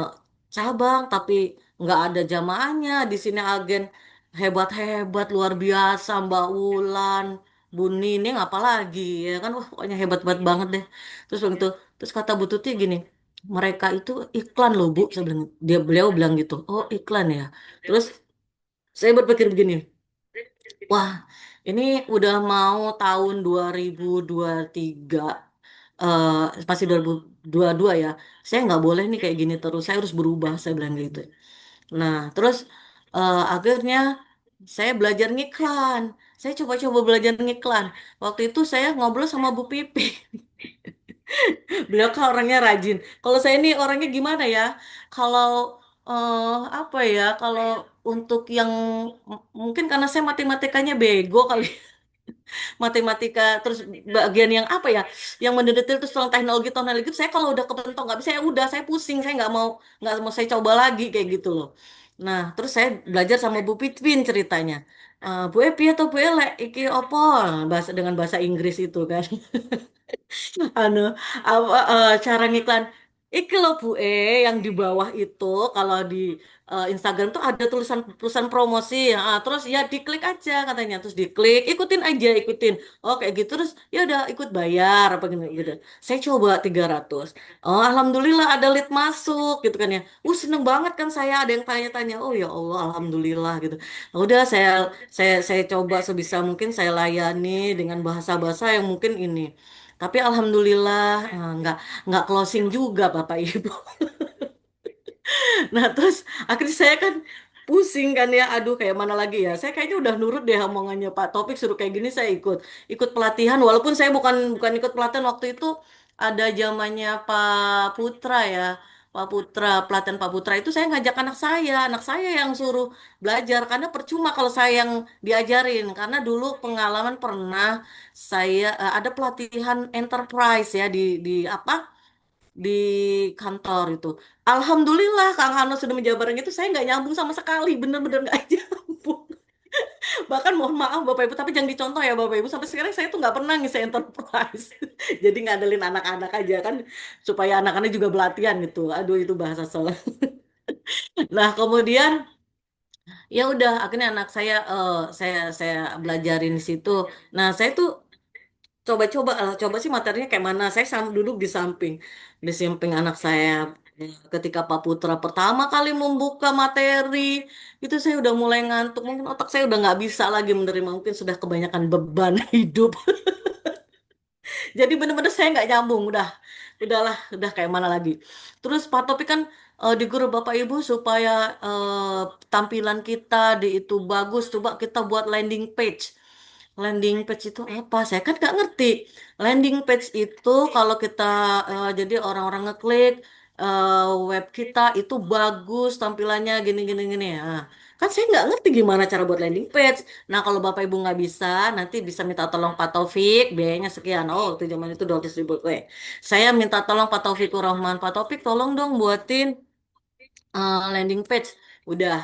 cabang tapi nggak ada jamaahnya. Di sini agen hebat-hebat, luar biasa, Mbak Wulan, Bu Nining, apalagi ya kan, wah pokoknya hebat-hebat banget deh. Terus waktu itu, terus kata Bu Tuti gini, mereka itu iklan loh Bu, saya bilang, beliau bilang gitu. Oh iklan ya. Terus saya berpikir begini, wah ini udah mau tahun 2023, eh masih 2022 ya. Saya nggak boleh nih kayak gini terus. Saya harus berubah, saya bilang gitu. Nah terus akhirnya Saya belajar ngiklan. Saya coba-coba belajar ngiklan. Waktu itu saya ngobrol sama Bu Pipi. Beliau kan orangnya rajin. Kalau saya ini orangnya gimana ya? Kalau apa ya? Kalau untuk yang mungkin karena saya matematikanya bego kali. Matematika terus bagian yang apa ya? Yang mendetil terus tentang teknologi saya kalau udah kepentok nggak bisa ya udah saya pusing, saya nggak mau saya coba lagi kayak gitu loh. Nah, terus saya belajar sama Bu Pipin ceritanya. Bu Epi atau Bu Ele, iki opo bahasa dengan bahasa Inggris itu kan. Anu apa cara ngiklan iki loh Bu yang di bawah itu kalau di Instagram tuh ada tulisan tulisan promosi terus ya diklik aja katanya terus diklik ikutin aja ikutin oh kayak gitu terus ya udah ikut bayar apa gitu gitu saya coba 300 oh alhamdulillah ada lead masuk gitu kan ya seneng banget kan saya ada yang tanya-tanya oh ya Allah alhamdulillah gitu. Nah, udah saya coba sebisa mungkin saya layani dengan bahasa-bahasa yang mungkin ini tapi alhamdulillah nggak closing juga Bapak Ibu. Nah terus akhirnya saya kan pusing kan ya, aduh kayak mana lagi ya. Saya kayaknya udah nurut deh omongannya Pak Topik suruh kayak gini saya ikut pelatihan. Walaupun saya bukan bukan ikut pelatihan waktu itu ada zamannya Pak Putra ya. Pak Putra, pelatihan Pak Putra itu saya ngajak anak saya yang suruh belajar karena percuma kalau saya yang diajarin karena dulu pengalaman pernah saya ada pelatihan enterprise ya di apa di kantor itu. Alhamdulillah Kang Hano sudah menjabarkan itu saya nggak nyambung sama sekali, bener-bener nggak nyambung. Bahkan mohon maaf Bapak Ibu, tapi jangan dicontoh ya Bapak Ibu. Sampai sekarang saya tuh nggak pernah ngisi enterprise. Jadi ngandelin anak-anak aja kan supaya anak-anak juga belatihan gitu. Aduh itu bahasa salah. Nah kemudian ya udah akhirnya anak saya saya belajarin di situ. Nah saya tuh coba-coba coba sih materinya kayak mana saya duduk di samping anak saya. Ketika Pak Putra pertama kali membuka materi itu saya udah mulai ngantuk mungkin otak saya udah nggak bisa lagi menerima mungkin sudah kebanyakan beban hidup jadi bener-bener saya nggak nyambung udahlah kayak mana lagi terus Pak Topik kan di grup Bapak Ibu supaya tampilan kita di itu bagus coba kita buat landing page. Landing page itu apa? Saya kan nggak ngerti. Landing page itu kalau kita jadi orang-orang ngeklik web kita itu bagus tampilannya gini gini gini ya. Kan saya nggak ngerti gimana cara buat landing page. Nah kalau Bapak Ibu nggak bisa, nanti bisa minta tolong Pak Taufik, biayanya sekian. Oh itu zaman itu 200 ribu. Saya minta tolong Pak Taufik Rahman. Pak Taufik tolong dong buatin landing page udah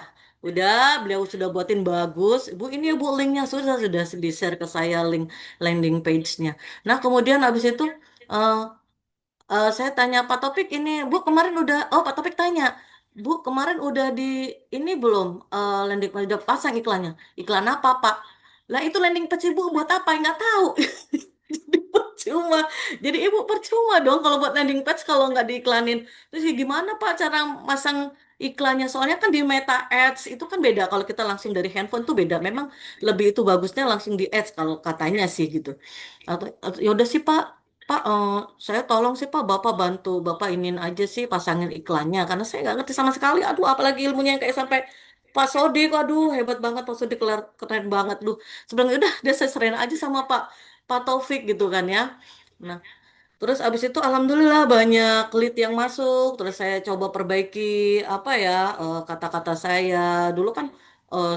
udah beliau sudah buatin bagus Bu ini ya Bu linknya sudah di share ke saya link landing page-nya nah kemudian habis itu eh, saya tanya Pak Topik ini Bu kemarin udah oh Pak Topik tanya Bu kemarin udah di ini belum landing page udah pasang iklannya iklan apa Pak lah itu landing page Ibu buat apa nggak tahu jadi percuma jadi Ibu percuma dong kalau buat landing page kalau nggak diiklanin terus ya gimana Pak cara masang iklannya soalnya kan di Meta Ads itu kan beda kalau kita langsung dari handphone tuh beda memang lebih itu bagusnya langsung di ads kalau katanya sih gitu ya udah sih Pak saya tolong sih Pak Bapak bantu Bapak inin aja sih pasangin iklannya karena saya nggak ngerti sama sekali aduh apalagi ilmunya yang kayak sampai Pak Sodik aduh hebat banget Pak Sodik keren banget lu sebelumnya udah dia saya serahin aja sama Pak Taufik gitu kan ya nah terus abis itu alhamdulillah banyak lead yang masuk. Terus saya coba perbaiki apa ya kata-kata saya. Dulu kan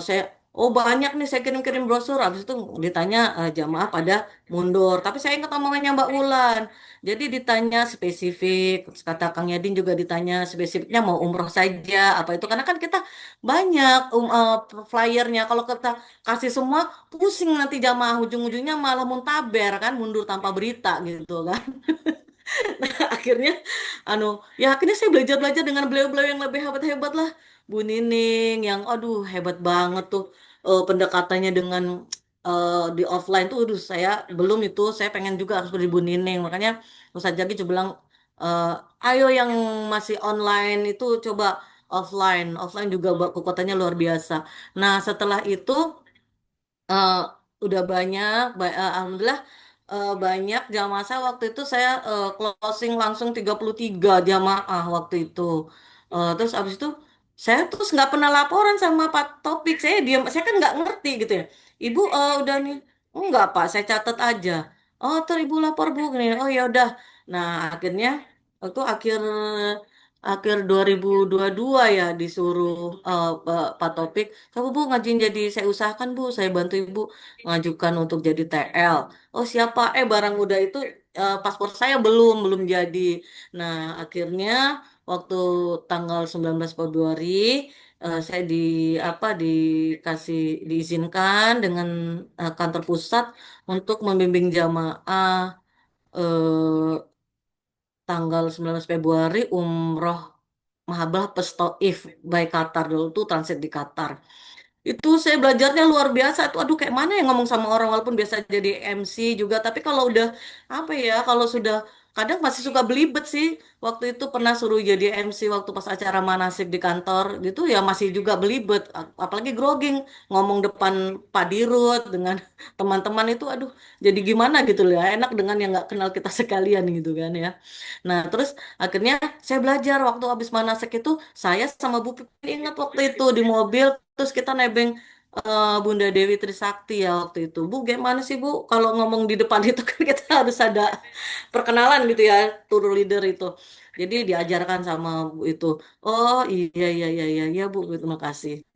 saya oh banyak nih saya kirim-kirim brosur. Abis itu ditanya jamaah pada mundur. Tapi saya ingat omongannya Mbak Wulan. Jadi ditanya spesifik. Terus kata Kang Yadin juga ditanya spesifiknya mau umroh saja apa itu karena kan kita banyak flyernya. Kalau kita kasih semua pusing nanti jamaah ujung-ujungnya malah muntaber kan mundur tanpa berita gitu kan. Akhirnya akhirnya saya belajar-belajar dengan beliau-beliau yang lebih hebat-hebat lah Bu Nining yang aduh hebat banget tuh pendekatannya dengan di offline tuh aduh saya belum itu saya pengen juga harus beri Bu Nining makanya Ustaz Jaki coba bilang eh, ayo yang masih online itu coba offline juga kekuatannya luar biasa nah setelah itu eh, udah banyak alhamdulillah banyak jamaah saya waktu itu saya closing langsung 33 jamaah waktu itu. Terus abis itu Saya terus nggak pernah laporan sama Pak Topik. Saya diam, saya kan nggak ngerti gitu ya. Ibu udah nih, enggak Pak, saya catat aja. Oh, tuh Ibu lapor Bu, gini. Oh ya udah. Nah akhirnya waktu akhir akhir 2022 ya disuruh Pak Topik, kamu Bu ngajuin jadi, saya usahakan Bu, saya bantu Ibu ngajukan untuk jadi TL. Oh siapa? Barang udah itu paspor saya belum jadi. Nah akhirnya waktu tanggal 19 Februari saya dikasih diizinkan dengan kantor pusat untuk membimbing jamaah eh, tanggal 19 Februari umroh Mahabbah Pestoif by Qatar, dulu tuh transit di Qatar. Itu saya belajarnya luar biasa tuh. Aduh, kayak mana yang ngomong sama orang walaupun biasa jadi MC juga. Tapi kalau udah apa ya, kalau sudah kadang masih suka belibet sih. Waktu itu pernah suruh jadi MC waktu pas acara manasik di kantor gitu ya masih juga belibet. Apalagi grogging ngomong depan Pak Dirut dengan teman-teman itu, aduh, jadi gimana gitu loh ya. Enak dengan yang nggak kenal kita sekalian gitu kan ya. Nah, terus akhirnya saya belajar waktu habis manasik itu, saya sama Bu Pipin ingat waktu itu di mobil, terus kita nebeng Bunda Dewi Trisakti ya waktu itu. Bu, gimana sih Bu? Kalau ngomong di depan itu kan kita harus ada perkenalan gitu ya, tour leader itu. Jadi diajarkan sama Bu itu. Oh iya iya iya iya iya Bu, terima kasih.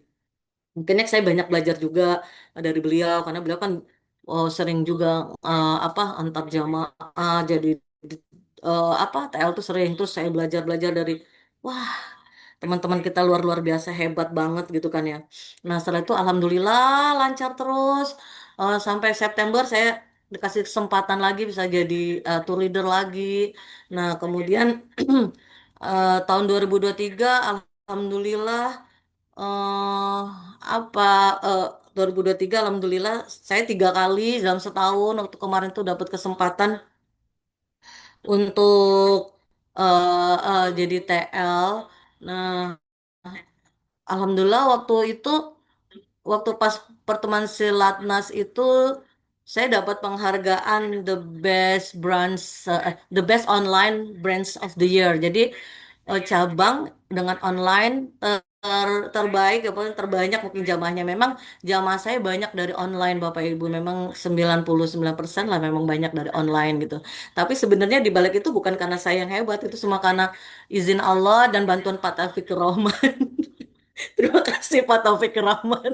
Mungkin next saya banyak belajar juga dari beliau karena beliau kan sering juga antar jamaah jadi TL tuh sering, terus saya belajar-belajar dari wah, teman-teman kita luar biasa hebat banget gitu kan ya. Nah, setelah itu alhamdulillah lancar terus. Sampai September saya dikasih kesempatan lagi bisa jadi tour leader lagi. Nah, kemudian tahun 2023 alhamdulillah eh apa eh 2023 alhamdulillah saya 3 kali dalam setahun, waktu kemarin tuh dapat kesempatan untuk jadi TL. Nah, alhamdulillah waktu itu, waktu pas pertemuan Silatnas itu saya dapat penghargaan the best online branch of the year. Jadi cabang dengan online terbaik, apa terbanyak mungkin jamaahnya. Memang jamaah saya banyak dari online Bapak Ibu. Memang 99% lah memang banyak dari online gitu. Tapi sebenarnya di balik itu bukan karena saya yang hebat, itu semua karena izin Allah dan bantuan Pak Taufik Rahman. Terima kasih Pak Taufik Rahman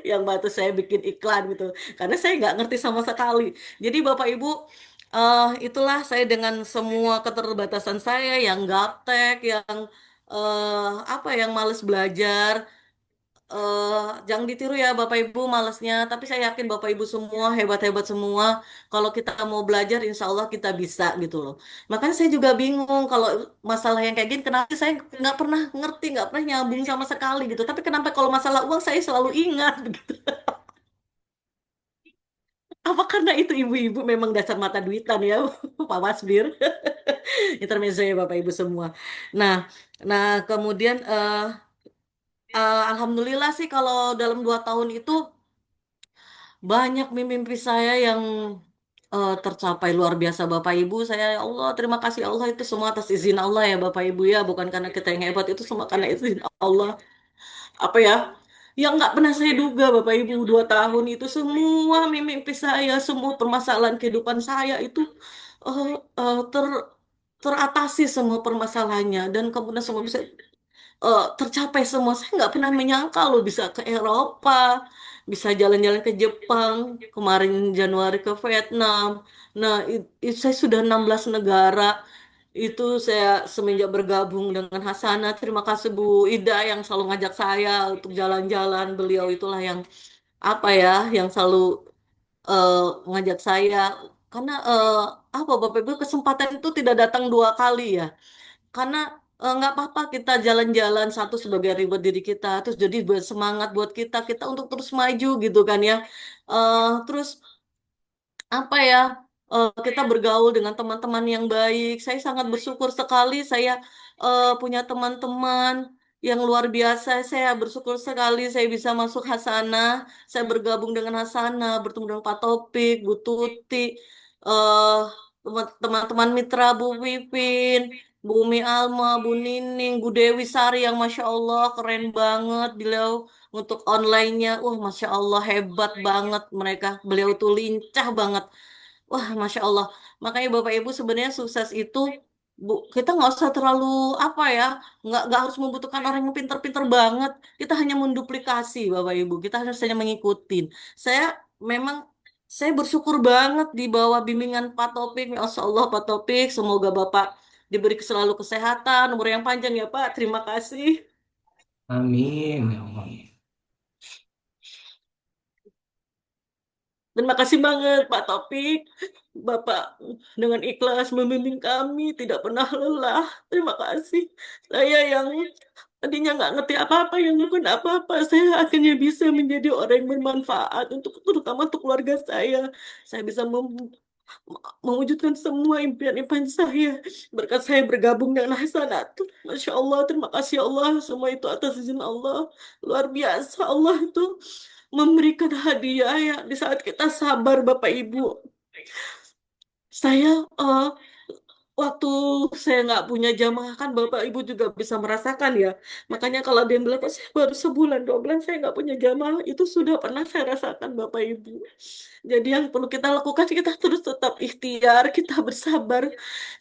yang bantu saya bikin iklan gitu. Karena saya nggak ngerti sama sekali. Jadi Bapak Ibu, itulah saya dengan semua keterbatasan saya yang gaptek, yang yang males belajar. Jangan ditiru ya Bapak Ibu malesnya, tapi saya yakin Bapak Ibu semua hebat-hebat semua. Kalau kita mau belajar, insya Allah kita bisa gitu loh. Makanya saya juga bingung kalau masalah yang kayak gini, kenapa saya nggak pernah ngerti, nggak pernah nyambung sama sekali gitu. Tapi kenapa kalau masalah uang saya selalu ingat gitu. Apa karena itu ibu-ibu memang dasar mata duitan ya, Pak Wasbir? Intermezzo ya Bapak Ibu semua. Nah, nah kemudian alhamdulillah sih kalau dalam 2 tahun itu banyak mimpi saya yang tercapai luar biasa Bapak Ibu. Saya ya Allah, terima kasih Allah, itu semua atas izin Allah ya Bapak Ibu ya, bukan karena kita yang hebat, itu semua karena izin Allah. Apa ya? Yang nggak pernah saya duga Bapak Ibu, 2 tahun itu semua mimpi saya, semua permasalahan kehidupan saya itu eh, eh, ter teratasi semua permasalahannya, dan kemudian semua bisa tercapai semua. Saya nggak pernah menyangka loh bisa ke Eropa, bisa jalan-jalan ke Jepang, kemarin Januari ke Vietnam. Nah, saya sudah 16 negara. Itu saya semenjak bergabung dengan Hasana. Terima kasih Bu Ida yang selalu ngajak saya untuk jalan-jalan. Beliau itulah yang yang selalu eh, ngajak saya. Karena Bapak Ibu, kesempatan itu tidak datang 2 kali ya. Karena nggak apa-apa kita jalan-jalan, satu sebagai reward diri kita, terus jadi buat semangat buat kita untuk terus maju gitu kan ya. Terus apa ya kita bergaul dengan teman-teman yang baik. Saya sangat bersyukur sekali saya punya teman-teman yang luar biasa. Saya bersyukur sekali saya bisa masuk Hasanah, saya bergabung dengan Hasanah, bertemu dengan Pak Topik, Bu Tuti, eh, teman-teman mitra Bu Pipin. Bu Umi Alma, Bu Nining, Bu Dewi Sari yang Masya Allah keren banget beliau untuk online-nya. Wah, Masya Allah hebat banget mereka. Beliau tuh lincah banget. Wah, Masya Allah. Makanya Bapak Ibu sebenarnya sukses itu kita nggak usah terlalu apa ya, nggak harus membutuhkan orang yang pinter-pinter banget. Kita hanya menduplikasi Bapak Ibu. Kita hanya mengikutin. Saya memang saya bersyukur banget di bawah bimbingan Pak Topik. Masya Allah Pak Topik, semoga Bapak diberi selalu kesehatan, umur yang panjang ya Pak. Terima kasih. Amin ya Allah. Terima kasih banget Pak Topik. Bapak dengan ikhlas membimbing kami, tidak pernah lelah. Terima kasih. Saya yang tadinya nggak ngerti apa-apa, yang bukan apa-apa, saya akhirnya bisa menjadi orang yang bermanfaat untuk terutama untuk keluarga saya. Saya bisa mewujudkan semua impian-impian saya berkat saya bergabung dengan Hasanatul. Masya Allah, terima kasih Allah. Semua itu atas izin Allah. Luar biasa Allah itu memberikan hadiah ya di saat kita sabar Bapak Ibu. Saya waktu saya nggak punya jamaah kan Bapak Ibu juga bisa merasakan ya. Makanya kalau dia bilang "Kok saya baru sebulan 2 bulan saya nggak punya jamaah" itu sudah pernah saya rasakan Bapak Ibu. Jadi yang perlu kita lakukan kita terus tetap ikhtiar, kita bersabar.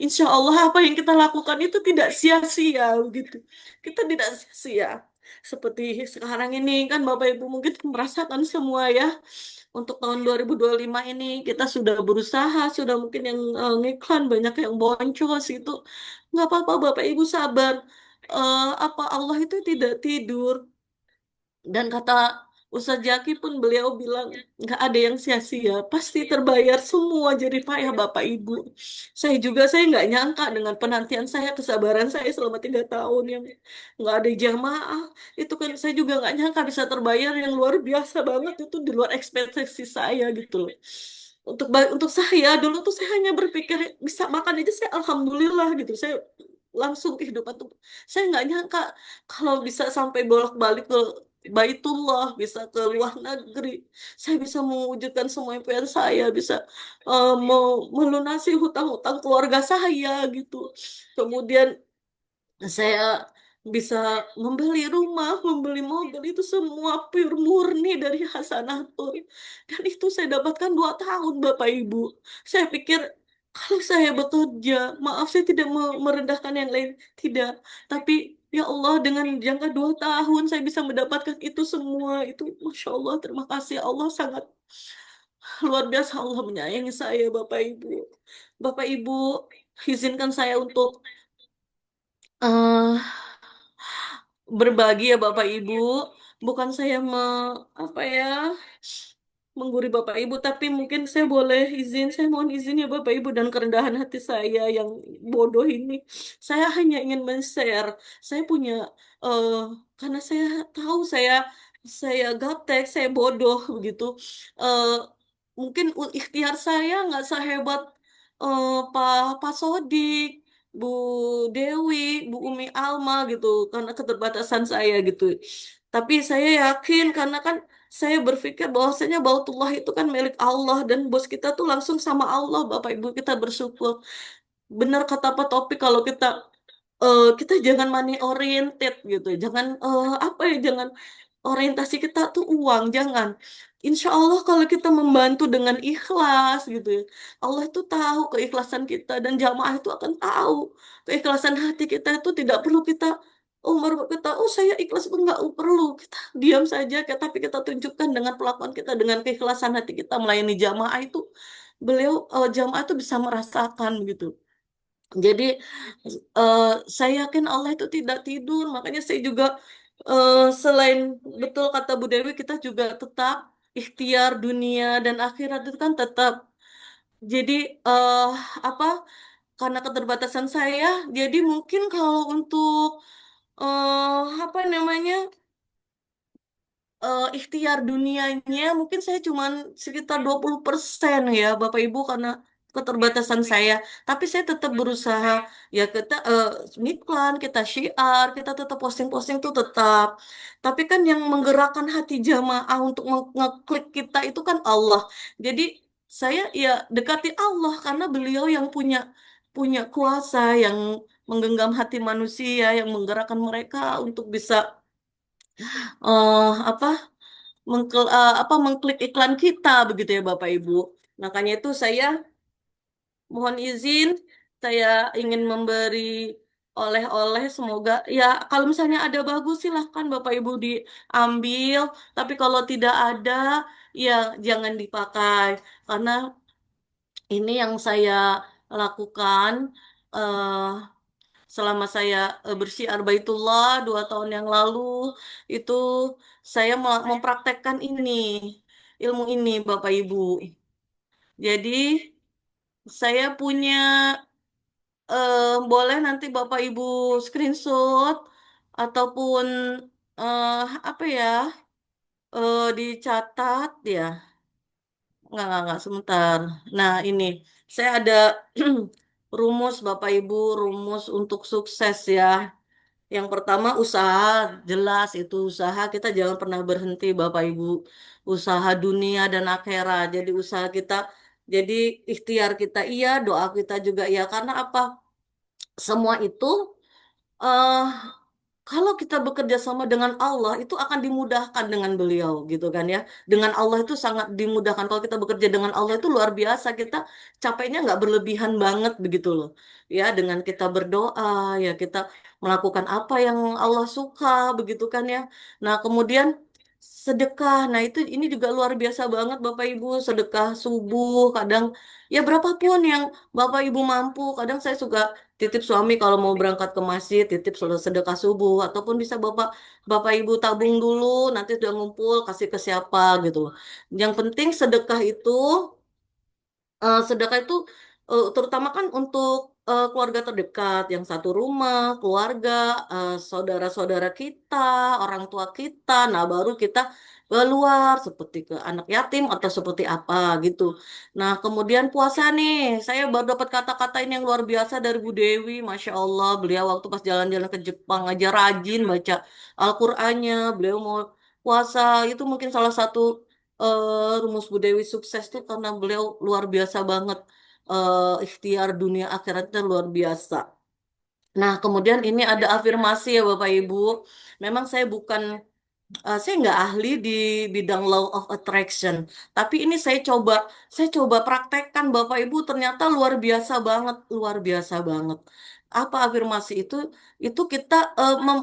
Insya Allah apa yang kita lakukan itu tidak sia-sia begitu. Kita tidak sia-sia. Seperti sekarang ini kan Bapak Ibu mungkin merasakan semua ya. Untuk tahun 2025 ini kita sudah berusaha, sudah mungkin yang ngiklan banyak yang boncos itu. Nggak apa-apa Bapak Ibu sabar. Apa Allah itu tidak tidur. Dan kata Ustadz Jaki pun beliau bilang nggak ada yang sia-sia, pasti terbayar semua jerih payah Bapak Ibu. Saya nggak nyangka dengan penantian saya, kesabaran saya selama 3 tahun yang nggak ada jamaah, itu kan saya juga nggak nyangka bisa terbayar yang luar biasa banget itu di luar ekspektasi saya gitu loh. Untuk saya dulu tuh saya hanya berpikir bisa makan aja saya alhamdulillah gitu. Saya langsung kehidupan tuh saya nggak nyangka kalau bisa sampai bolak-balik ke Baitullah, bisa ke luar negeri, saya bisa mewujudkan semua impian saya, bisa melunasi hutang-hutang keluarga saya gitu. Kemudian saya bisa membeli rumah, membeli mobil, itu semua pure murni dari Hasanatul. Dan itu saya dapatkan 2 tahun, Bapak Ibu. Saya pikir kalau saya bekerja, maaf saya tidak merendahkan yang lain, tidak. Tapi ya Allah dengan jangka 2 tahun saya bisa mendapatkan itu semua. Itu Masya Allah, terima kasih Allah sangat luar biasa Allah menyayangi saya, Bapak Ibu. Bapak Ibu, izinkan saya untuk eh berbagi ya Bapak Ibu. Bukan saya apa ya menggurui Bapak Ibu, tapi mungkin saya boleh izin, saya mohon izin ya Bapak Ibu dan kerendahan hati saya yang bodoh ini. Saya hanya ingin men-share. Saya punya eh karena saya tahu saya gaptek, saya bodoh begitu. Eh mungkin ikhtiar saya nggak sehebat Pak Sodik, Bu Dewi, Bu Umi Alma gitu, karena keterbatasan saya gitu. Tapi saya yakin karena kan saya berpikir bahwasanya Bautullah itu kan milik Allah dan bos kita tuh langsung sama Allah, Bapak Ibu kita bersyukur. Benar kata Pak Topik kalau kita jangan money oriented gitu, jangan apa ya, jangan orientasi kita tuh uang, jangan. Insya Allah kalau kita membantu dengan ikhlas gitu ya, Allah itu tahu keikhlasan kita dan jamaah itu akan tahu keikhlasan hati kita itu tidak perlu kita kita saya ikhlas pun nggak perlu kita diam saja tapi kita tunjukkan dengan pelakuan kita dengan keikhlasan hati kita melayani jamaah itu jamaah itu bisa merasakan gitu. Jadi eh, saya yakin Allah itu tidak tidur, makanya saya juga selain betul kata Bu Dewi, kita juga tetap ikhtiar dunia dan akhirat itu kan tetap. Jadi eh apa? Karena keterbatasan saya, jadi mungkin kalau untuk apa namanya? Ikhtiar dunianya mungkin saya cuman sekitar 20% ya Bapak Ibu karena keterbatasan saya. Tapi saya tetap berusaha ya kita iklan, kita syiar, kita tetap posting-posting tuh tetap. Tapi kan yang menggerakkan hati jamaah untuk ngeklik kita itu kan Allah. Jadi saya ya dekati Allah karena beliau yang punya punya kuasa yang menggenggam hati manusia, yang menggerakkan mereka untuk bisa apa mengklik iklan kita begitu ya Bapak Ibu. Makanya itu saya mohon izin, saya ingin memberi oleh-oleh, semoga ya kalau misalnya ada bagus silahkan Bapak Ibu diambil, tapi kalau tidak ada ya jangan dipakai karena ini yang saya lakukan eh, selama saya bersyiar Baitullah 2 tahun yang lalu itu saya mempraktekkan ilmu ini Bapak Ibu. Jadi saya punya boleh nanti Bapak Ibu screenshot ataupun eh, apa ya dicatat ya. Enggak, sebentar. Nah, ini saya ada rumus Bapak Ibu, rumus untuk sukses ya. Yang pertama usaha, jelas itu usaha kita jangan pernah berhenti Bapak Ibu. Usaha dunia dan akhirat. Jadi usaha kita, jadi ikhtiar kita iya, doa kita juga iya. Karena apa? Semua itu eh kalau kita bekerja sama dengan Allah itu akan dimudahkan dengan beliau gitu kan ya. Dengan Allah itu sangat dimudahkan. Kalau kita bekerja dengan Allah itu luar biasa. Kita capeknya nggak berlebihan banget begitu loh. Ya dengan kita berdoa ya kita melakukan apa yang Allah suka begitu kan ya. Nah kemudian sedekah. Nah itu ini juga luar biasa banget Bapak Ibu. Sedekah subuh kadang ya berapapun yang Bapak Ibu mampu. Kadang saya suka titip suami kalau mau berangkat ke masjid, titip sedekah subuh, ataupun bisa bapak ibu tabung dulu, nanti sudah ngumpul kasih ke siapa gitu. Yang penting sedekah itu terutama kan untuk keluarga terdekat, yang satu rumah, keluarga, saudara-saudara kita, orang tua kita, nah baru kita keluar seperti ke anak yatim atau seperti apa gitu. Nah kemudian puasa nih, saya baru dapat kata-kata ini yang luar biasa dari Bu Dewi, Masya Allah, beliau waktu pas jalan-jalan ke Jepang aja rajin baca Al-Qur'annya, beliau mau puasa, itu mungkin salah satu rumus Bu Dewi sukses tuh karena beliau luar biasa banget ikhtiar dunia akhiratnya luar biasa. Nah, kemudian ini ada afirmasi ya Bapak Ibu. Memang saya nggak ahli di bidang law of attraction, tapi ini saya coba praktekkan Bapak Ibu ternyata luar biasa banget. Apa afirmasi itu? Itu kita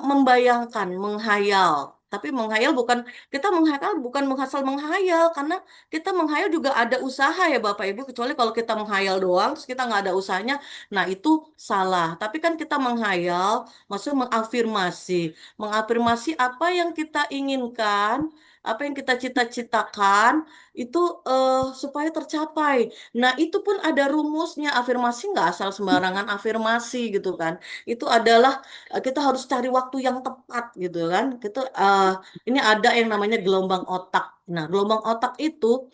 membayangkan, menghayal. Tapi menghayal bukan kita menghayal bukan menghasal menghayal karena kita menghayal juga ada usaha ya Bapak Ibu kecuali kalau kita menghayal doang terus kita nggak ada usahanya, nah itu salah. Tapi kan kita menghayal maksudnya mengafirmasi apa yang kita inginkan, apa yang kita cita-citakan itu supaya tercapai. Nah, itu pun ada rumusnya. Afirmasi nggak asal sembarangan afirmasi gitu kan. Itu adalah kita harus cari waktu yang tepat gitu kan. Ini ada yang namanya gelombang otak. Nah, gelombang otak itu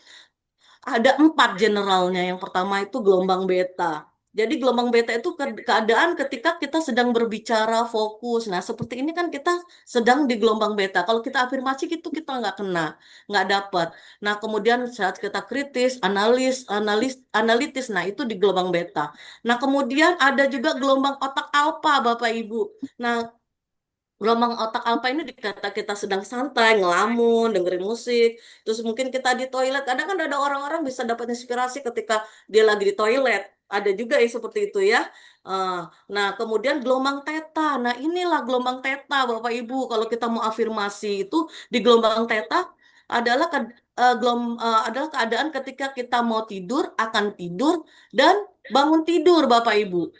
ada 4 generalnya. Yang pertama itu gelombang beta. Jadi gelombang beta itu keadaan ketika kita sedang berbicara fokus. Nah, seperti ini kan kita sedang di gelombang beta. Kalau kita afirmasi itu kita nggak kena, nggak dapat. Nah, kemudian saat kita kritis, analitis, nah itu di gelombang beta. Nah, kemudian ada juga gelombang otak alfa, Bapak Ibu. Nah, gelombang otak alfa ini dikata kita sedang santai, ngelamun, dengerin musik. Terus mungkin kita di toilet. Kadang kan ada orang-orang bisa dapat inspirasi ketika dia lagi di toilet. Ada juga yang seperti itu ya. Eh, nah, kemudian gelombang teta. Nah, inilah gelombang teta, Bapak Ibu. Kalau kita mau afirmasi itu di gelombang teta adalah adalah keadaan ketika kita mau tidur, akan tidur dan bangun tidur, Bapak Ibu.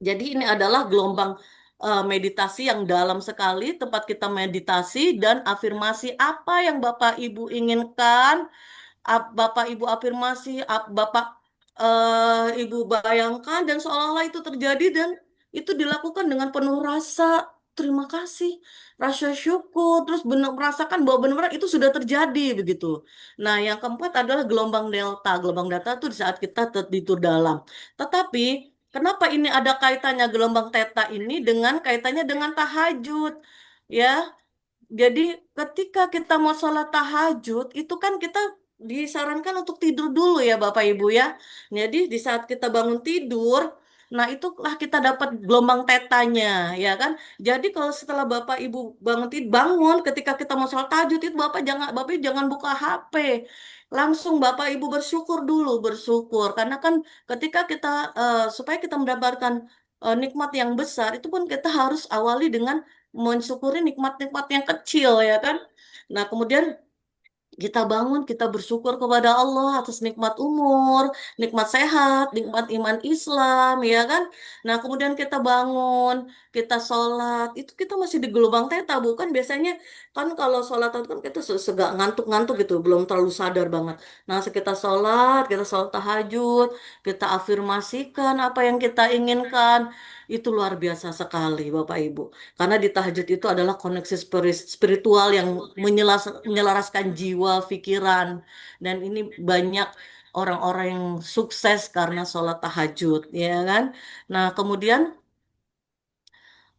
Jadi ini adalah gelombang meditasi yang dalam sekali, tempat kita meditasi dan afirmasi apa yang Bapak Ibu inginkan, Bapak Ibu afirmasi, Bapak Ibu bayangkan dan seolah-olah itu terjadi dan itu dilakukan dengan penuh rasa terima kasih, rasa syukur, terus benar merasakan bahwa benar-benar itu sudah terjadi begitu. Nah, yang keempat adalah gelombang delta. Gelombang delta itu di saat kita tidur dalam. Tetapi kenapa ini ada kaitannya gelombang theta ini dengan kaitannya dengan tahajud? Ya, jadi ketika kita mau sholat tahajud, itu kan kita disarankan untuk tidur dulu ya Bapak Ibu ya. Jadi di saat kita bangun tidur, Nah, itulah kita dapat gelombang tetanya, ya kan? Jadi kalau setelah Bapak Ibu bangun ketika kita mau sholat tahajud itu Bapak jangan buka HP. Langsung Bapak Ibu bersyukur dulu, bersyukur. Karena kan ketika kita supaya kita mendapatkan nikmat yang besar, itu pun kita harus awali dengan mensyukuri nikmat-nikmat yang kecil, ya kan? Nah, kemudian kita bangun, kita bersyukur kepada Allah atas nikmat umur, nikmat sehat, nikmat iman Islam, ya kan? Nah, kemudian kita bangun, kita sholat, itu kita masih di gelombang teta, bukan? Biasanya kan kalau sholat itu kan kita segak ngantuk-ngantuk gitu, belum terlalu sadar banget. Nah, kita sholat tahajud, kita afirmasikan apa yang kita inginkan, itu luar biasa sekali, Bapak Ibu. Karena di tahajud itu adalah koneksi spiritual yang menyelaraskan jiwa, pikiran. Dan ini banyak orang-orang yang sukses karena sholat tahajud, ya kan? Nah, kemudian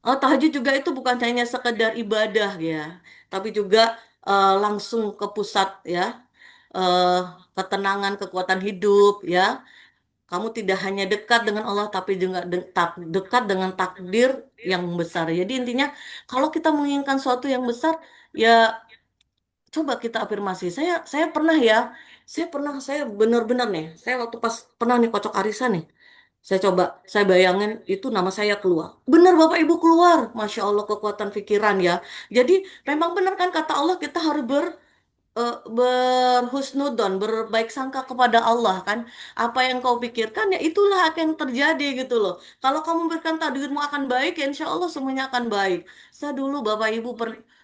tahajud juga itu bukan hanya sekedar ibadah ya, tapi juga langsung ke pusat ya, eh, ketenangan, kekuatan hidup ya. Kamu tidak hanya dekat dengan Allah, tapi juga dekat dengan takdir yang besar. Jadi intinya, kalau kita menginginkan sesuatu yang besar, ya coba kita afirmasi. Saya pernah ya, saya benar-benar nih, saya waktu pas pernah nih kocok arisan nih. Saya bayangin itu nama saya keluar. Benar Bapak Ibu keluar. Masya Allah kekuatan pikiran ya. Jadi memang benar kan kata Allah kita harus berhusnudon, berbaik sangka kepada Allah kan. Apa yang kau pikirkan ya itulah akan yang terjadi gitu loh. Kalau kamu berikan takdirmu akan baik, ya insya Allah semuanya akan baik. Saya dulu Bapak Ibu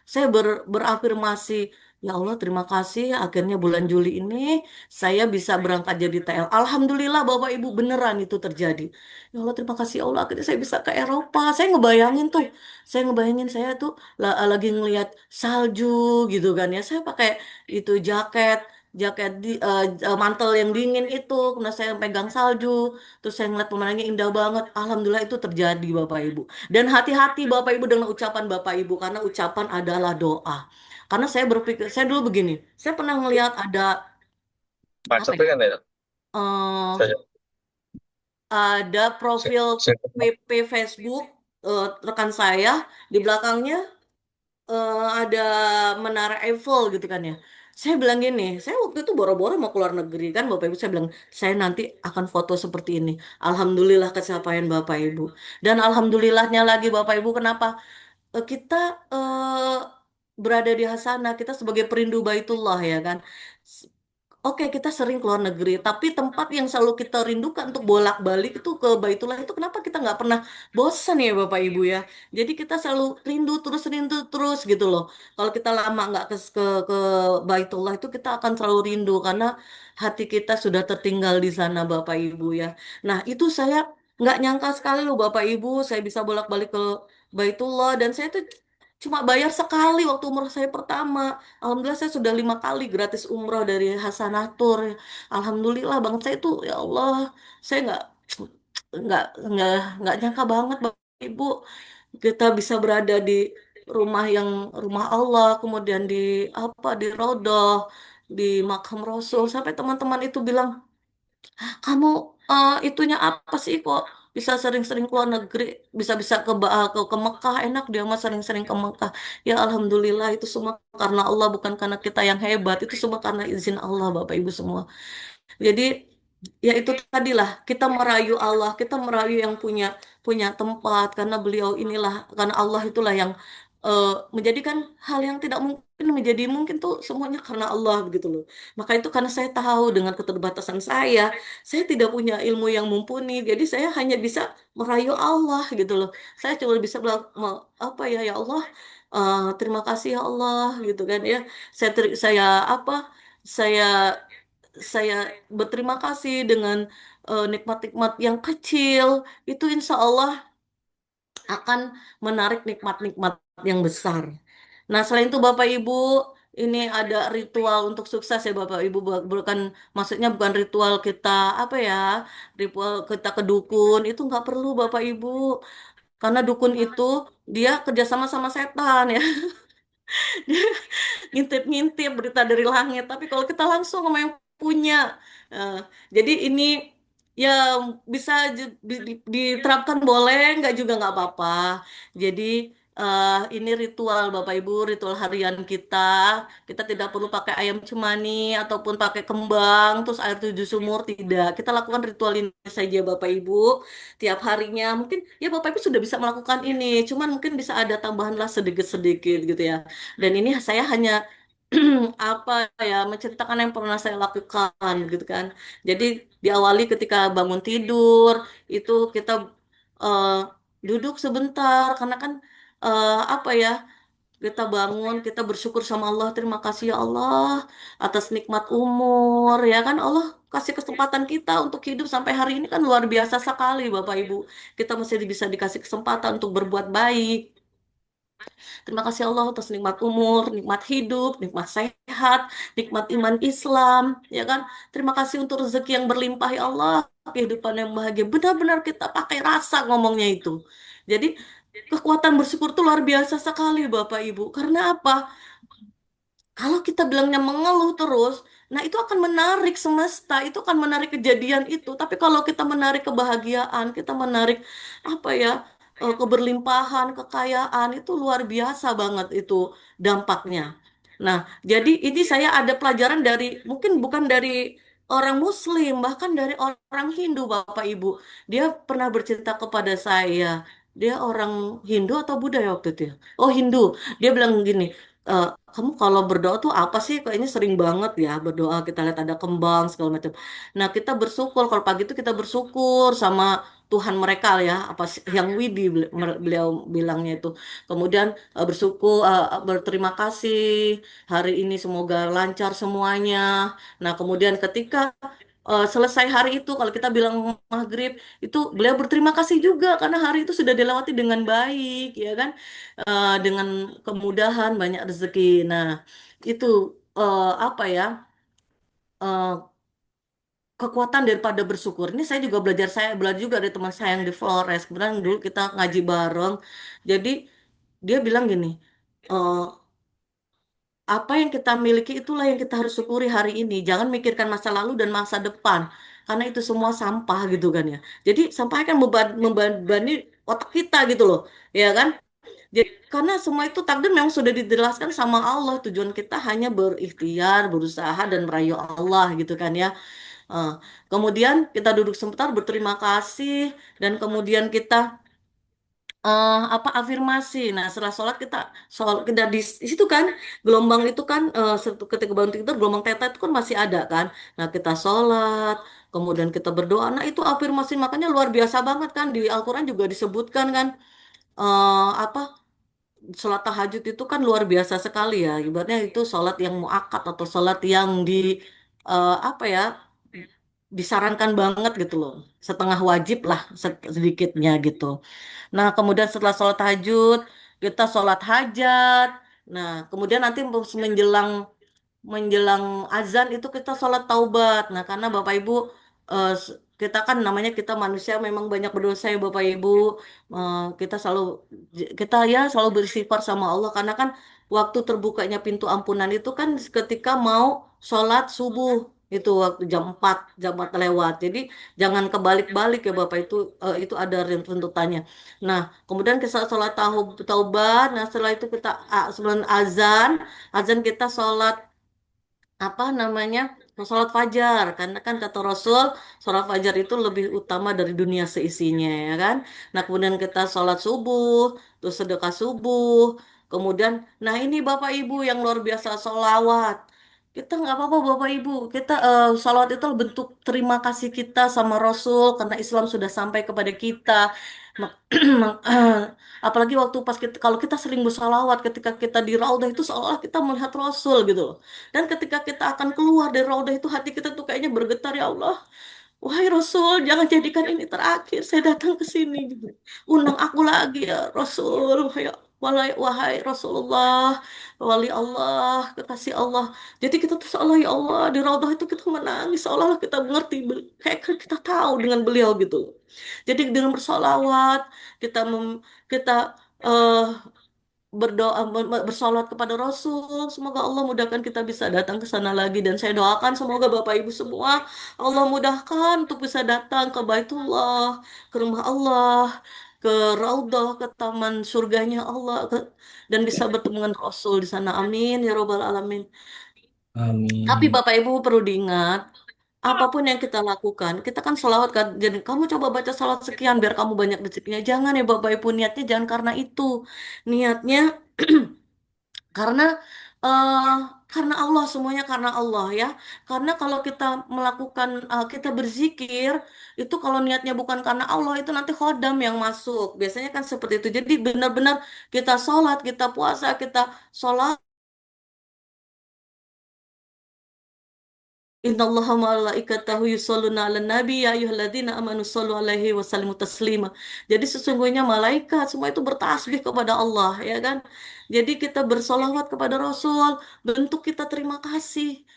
saya berafirmasi, ya Allah terima kasih akhirnya bulan Juli ini saya bisa berangkat jadi TL. Alhamdulillah Bapak Ibu beneran itu terjadi. Ya Allah terima kasih ya Allah akhirnya saya bisa ke Eropa. Saya ngebayangin saya tuh lagi ngelihat salju gitu kan ya. Saya pakai itu jaket jaket mantel yang dingin itu karena saya pegang salju terus saya ngeliat pemandangannya indah banget. Alhamdulillah itu terjadi Bapak Ibu, dan hati-hati Bapak Ibu dengan ucapan Bapak Ibu karena ucapan adalah doa. Karena saya berpikir, saya dulu begini, saya pernah ngelihat ada apa ya, Maksudnya kan ya? eh, Saya, ada profil PP Facebook rekan saya, di belakangnya ada menara Eiffel gitu kan ya. Saya bilang gini, saya waktu itu boro-boro mau keluar negeri kan Bapak Ibu, saya bilang saya nanti akan foto seperti ini. Alhamdulillah kesampaian Bapak Ibu. Dan alhamdulillahnya lagi Bapak Ibu kenapa? Kita eh, berada di Hasanah, kita sebagai perindu Baitullah ya kan. Oke, kita sering keluar negeri, tapi tempat yang selalu kita rindukan untuk bolak-balik itu ke Baitullah itu kenapa kita nggak pernah bosan ya Bapak Ibu ya? Jadi kita selalu rindu terus gitu loh. Kalau kita lama nggak ke Baitullah itu kita akan selalu rindu karena hati kita sudah tertinggal di sana Bapak Ibu ya. Nah itu saya nggak nyangka sekali loh Bapak Ibu, saya bisa bolak-balik ke Baitullah dan saya tuh cuma bayar sekali waktu umroh saya pertama. Alhamdulillah saya sudah 5 kali gratis umroh dari Hasanatur. Alhamdulillah banget saya itu ya Allah, saya nggak nggak nggak nyangka banget Bapak Ibu kita bisa berada di rumah Allah, kemudian di di Rodoh, di makam Rasul sampai teman-teman itu bilang kamu itunya apa sih kok bisa sering-sering keluar negeri, bisa-bisa ke Mekah, enak dia mah sering-sering ke Mekah. Ya Alhamdulillah itu semua karena Allah bukan karena kita yang hebat, itu semua karena izin Allah Bapak Ibu semua. Jadi ya itu tadilah kita merayu Allah, kita merayu yang punya punya tempat karena beliau inilah karena Allah itulah yang menjadikan hal yang tidak mungkin menjadi mungkin tuh semuanya karena Allah begitu loh. Maka itu karena saya tahu dengan keterbatasan saya tidak punya ilmu yang mumpuni, jadi saya hanya bisa merayu Allah gitu loh. Saya cuma bisa bilang apa ya ya Allah, terima kasih ya Allah gitu kan ya. Saya apa? Saya saya berterima kasih dengan nikmat-nikmat yang kecil itu insya Allah akan menarik nikmat-nikmat yang besar. Nah, selain itu Bapak Ibu, ini ada ritual untuk sukses ya Bapak Ibu, bukan maksudnya bukan ritual kita apa ya, ritual kita ke dukun itu nggak perlu Bapak Ibu, karena dukun itu dia kerjasama sama setan ya, ngintip-ngintip berita dari langit. Tapi kalau kita langsung sama yang punya, eh, jadi ini ya bisa diterapkan boleh, nggak juga nggak apa-apa. Jadi ini ritual Bapak Ibu, ritual harian kita. Kita tidak perlu pakai ayam cemani ataupun pakai kembang, terus air 7 sumur, tidak. Kita lakukan ritual ini saja Bapak Ibu. Tiap harinya mungkin ya Bapak Ibu sudah bisa melakukan ini, cuman mungkin bisa ada tambahanlah sedikit-sedikit gitu ya. Dan ini saya hanya apa ya menceritakan yang pernah saya lakukan gitu kan. Jadi diawali ketika bangun tidur itu kita eh, duduk sebentar karena kan apa ya kita bangun kita bersyukur sama Allah, terima kasih ya Allah atas nikmat umur ya kan, Allah kasih kesempatan kita untuk hidup sampai hari ini kan luar biasa sekali Bapak Ibu, kita masih bisa dikasih kesempatan untuk berbuat baik. Terima kasih Allah atas nikmat umur, nikmat hidup, nikmat sehat, nikmat iman Islam, ya kan? Terima kasih untuk rezeki yang berlimpah ya Allah, kehidupan yang bahagia. Benar-benar kita pakai rasa ngomongnya itu. Jadi kekuatan bersyukur itu luar biasa sekali Bapak Ibu. Karena apa? Kalau kita bilangnya mengeluh terus, nah itu akan menarik semesta, itu akan menarik kejadian itu. Tapi kalau kita menarik kebahagiaan, kita menarik apa ya, keberlimpahan, kekayaan, itu luar biasa banget itu dampaknya. Nah, jadi ini saya ada pelajaran dari, mungkin bukan dari orang Muslim, bahkan dari orang Hindu, Bapak Ibu. Dia pernah bercerita kepada saya, dia orang Hindu atau Buddha ya waktu itu ya? Oh Hindu, dia bilang gini, "Eh, kamu kalau berdoa tuh apa sih? Kayaknya sering banget ya berdoa. Kita lihat ada kembang segala macam. Nah, kita bersyukur kalau pagi itu kita bersyukur sama Tuhan mereka ya, apa sih yang Widi beliau bilangnya itu. Kemudian bersyukur, berterima kasih hari ini semoga lancar semuanya. Nah, kemudian ketika selesai hari itu kalau kita bilang maghrib itu beliau berterima kasih juga karena hari itu sudah dilewati dengan baik ya kan. Dengan kemudahan, banyak rezeki. Nah, itu apa ya? eh, Kekuatan daripada bersyukur. Ini saya juga belajar, saya belajar juga dari teman saya yang di Flores. Kemudian dulu kita ngaji bareng. Jadi dia bilang gini, eh, apa yang kita miliki itulah yang kita harus syukuri hari ini. Jangan mikirkan masa lalu dan masa depan. Karena itu semua sampah gitu kan ya. Jadi sampah kan membebani otak kita gitu loh. Ya kan? Jadi, karena semua itu takdir memang sudah dijelaskan sama Allah. Tujuan kita hanya berikhtiar, berusaha dan merayu Allah gitu kan ya. Eh, Kemudian kita duduk sebentar berterima kasih dan kemudian kita apa afirmasi. Nah, setelah sholat kita kita di situ kan gelombang itu kan ketika bangun tidur gelombang teta itu kan masih ada kan. Nah, kita sholat, kemudian kita berdoa. Nah, itu afirmasi makanya luar biasa banget kan di Al-Qur'an juga disebutkan kan apa sholat tahajud itu kan luar biasa sekali ya. Ibaratnya itu sholat yang muakkad atau sholat yang di apa ya disarankan banget gitu loh. Setengah wajib lah sedikitnya gitu. Nah, kemudian setelah sholat tahajud, kita sholat hajat. Nah, kemudian nanti menjelang menjelang azan itu kita sholat taubat. Nah, karena Bapak Ibu kita kan namanya kita manusia memang banyak berdosa ya Bapak Ibu. Kita selalu ya selalu beristighfar sama Allah karena kan waktu terbukanya pintu ampunan itu kan ketika mau sholat subuh itu waktu jam 4 lewat. Jadi jangan kebalik-balik ya Bapak itu ada tuntutannya. Nah, kemudian kita sholat taubat. Nah, setelah itu kita sebelum azan kita sholat apa namanya sholat fajar karena kan kata Rasul sholat fajar itu lebih utama dari dunia seisinya ya kan. Nah kemudian kita sholat subuh terus sedekah subuh kemudian nah ini Bapak Ibu yang luar biasa sholawat kita nggak apa-apa Bapak Ibu kita sholawat itu bentuk terima kasih kita sama Rasul karena Islam sudah sampai kepada kita. Mak- Apalagi waktu pas kita, kalau kita sering bersalawat ketika kita di Raudah itu seolah kita melihat Rasul gitu loh. Dan ketika kita akan keluar dari Raudah itu hati kita tuh kayaknya bergetar ya Allah. Wahai Rasul, jangan jadikan ini terakhir. Saya datang ke sini gitu. Undang aku lagi ya Rasul. Wahai Rasulullah, wali Allah, kekasih Allah. Jadi kita tuh seolah ya Allah di Raudah itu kita menangis seolah kita mengerti kayak kita tahu dengan beliau gitu. Jadi dengan bersolawat kita kita eh, berdoa bersolawat kepada Rasul. Semoga Allah mudahkan kita bisa datang ke sana lagi, dan saya doakan semoga Bapak Ibu semua Allah mudahkan untuk bisa datang ke Baitullah, ke rumah Allah, ke Raudhah, ke taman surganya Allah, dan bisa bertemu dengan Rasul di sana. Amin ya robbal alamin. Tapi Amin. Bapak Ibu perlu diingat, apapun yang kita lakukan, kita kan sholawat kan. Jadi kamu coba baca sholawat sekian biar kamu banyak rezekinya. Jangan ya Bapak Ibu, niatnya jangan karena itu. Niatnya karena eh karena Allah, semuanya karena Allah ya. Karena kalau kita melakukan kita berzikir itu, kalau niatnya bukan karena Allah, itu nanti khodam yang masuk. Biasanya kan seperti itu. Jadi benar-benar kita sholat, kita puasa, kita sholat. Innallaha wa malaikatahu yusholluna 'alan nabi ya ayyuhalladzina amanu shollu alaihi wa sallimu taslima. Jadi sesungguhnya malaikat semua itu bertasbih kepada Allah, ya kan? Jadi kita bersolawat kepada Rasul, bentuk kita terima kasih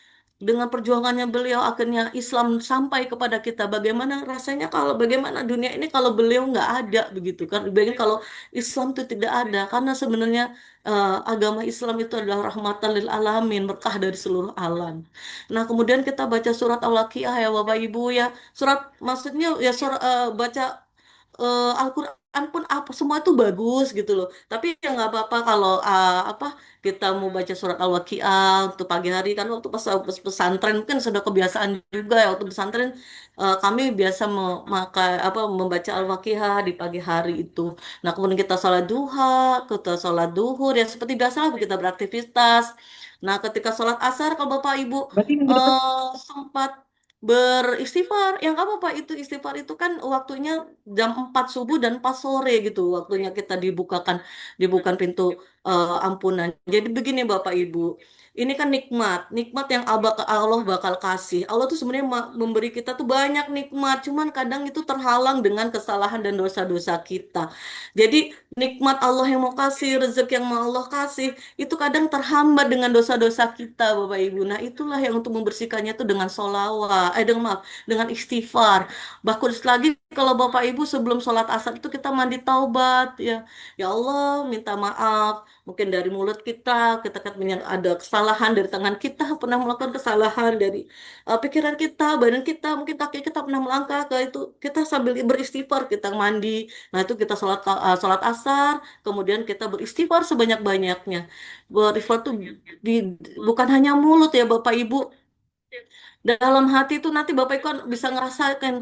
dengan perjuangannya beliau, akhirnya Islam sampai kepada kita. Bagaimana rasanya, kalau bagaimana dunia ini kalau beliau nggak ada, begitu kan? Bagaimana kalau Islam itu tidak ada? Karena sebenarnya agama Islam itu adalah rahmatan lil alamin, berkah dari seluruh alam. Nah, kemudian kita baca surat Al-Waqiah ya Bapak Ibu ya. Surat, maksudnya ya surat, baca Al-Quran pun apa semua itu bagus gitu loh. Tapi ya nggak apa-apa kalau apa, kita mau baca surat Al-Waqiah untuk pagi hari, kan waktu pas pesantren mungkin sudah kebiasaan juga ya, waktu pesantren kami biasa memakai apa, membaca Al-Waqiah di pagi hari itu. Nah, kemudian kita sholat duha, kita sholat duhur ya seperti biasa lah kita beraktivitas. Nah, ketika sholat asar kalau Bapak Ibu Berarti minggu depan sempat beristighfar, yang apa Pak, itu istighfar itu kan waktunya jam 4 subuh dan 4 sore gitu, waktunya kita dibukakan pintu ampunan. Jadi begini Bapak Ibu, ini kan nikmat yang Allah bakal kasih. Allah tuh sebenarnya memberi kita tuh banyak nikmat, cuman kadang itu terhalang dengan kesalahan dan dosa-dosa kita. Jadi nikmat Allah yang mau kasih, rezeki yang mau Allah kasih, itu kadang terhambat dengan dosa-dosa kita, Bapak Ibu. Nah, itulah yang untuk membersihkannya itu dengan sholawat, dengan maaf, dengan istighfar. Bahkan lagi kalau Bapak Ibu sebelum sholat asar itu kita mandi taubat ya. Ya Allah, minta maaf. Mungkin dari mulut kita kan ada kesalahan, dari tangan kita pernah melakukan kesalahan, dari pikiran kita, badan kita, mungkin kaki kita pernah melangkah ke itu. Kita sambil beristighfar, kita mandi. Nah, itu kita sholat asar, kemudian kita beristighfar sebanyak-banyaknya. Beristighfar tuh di, bukan hanya mulut ya Bapak Ibu, dalam hati itu nanti Bapak Ibu kan bisa ngerasakan.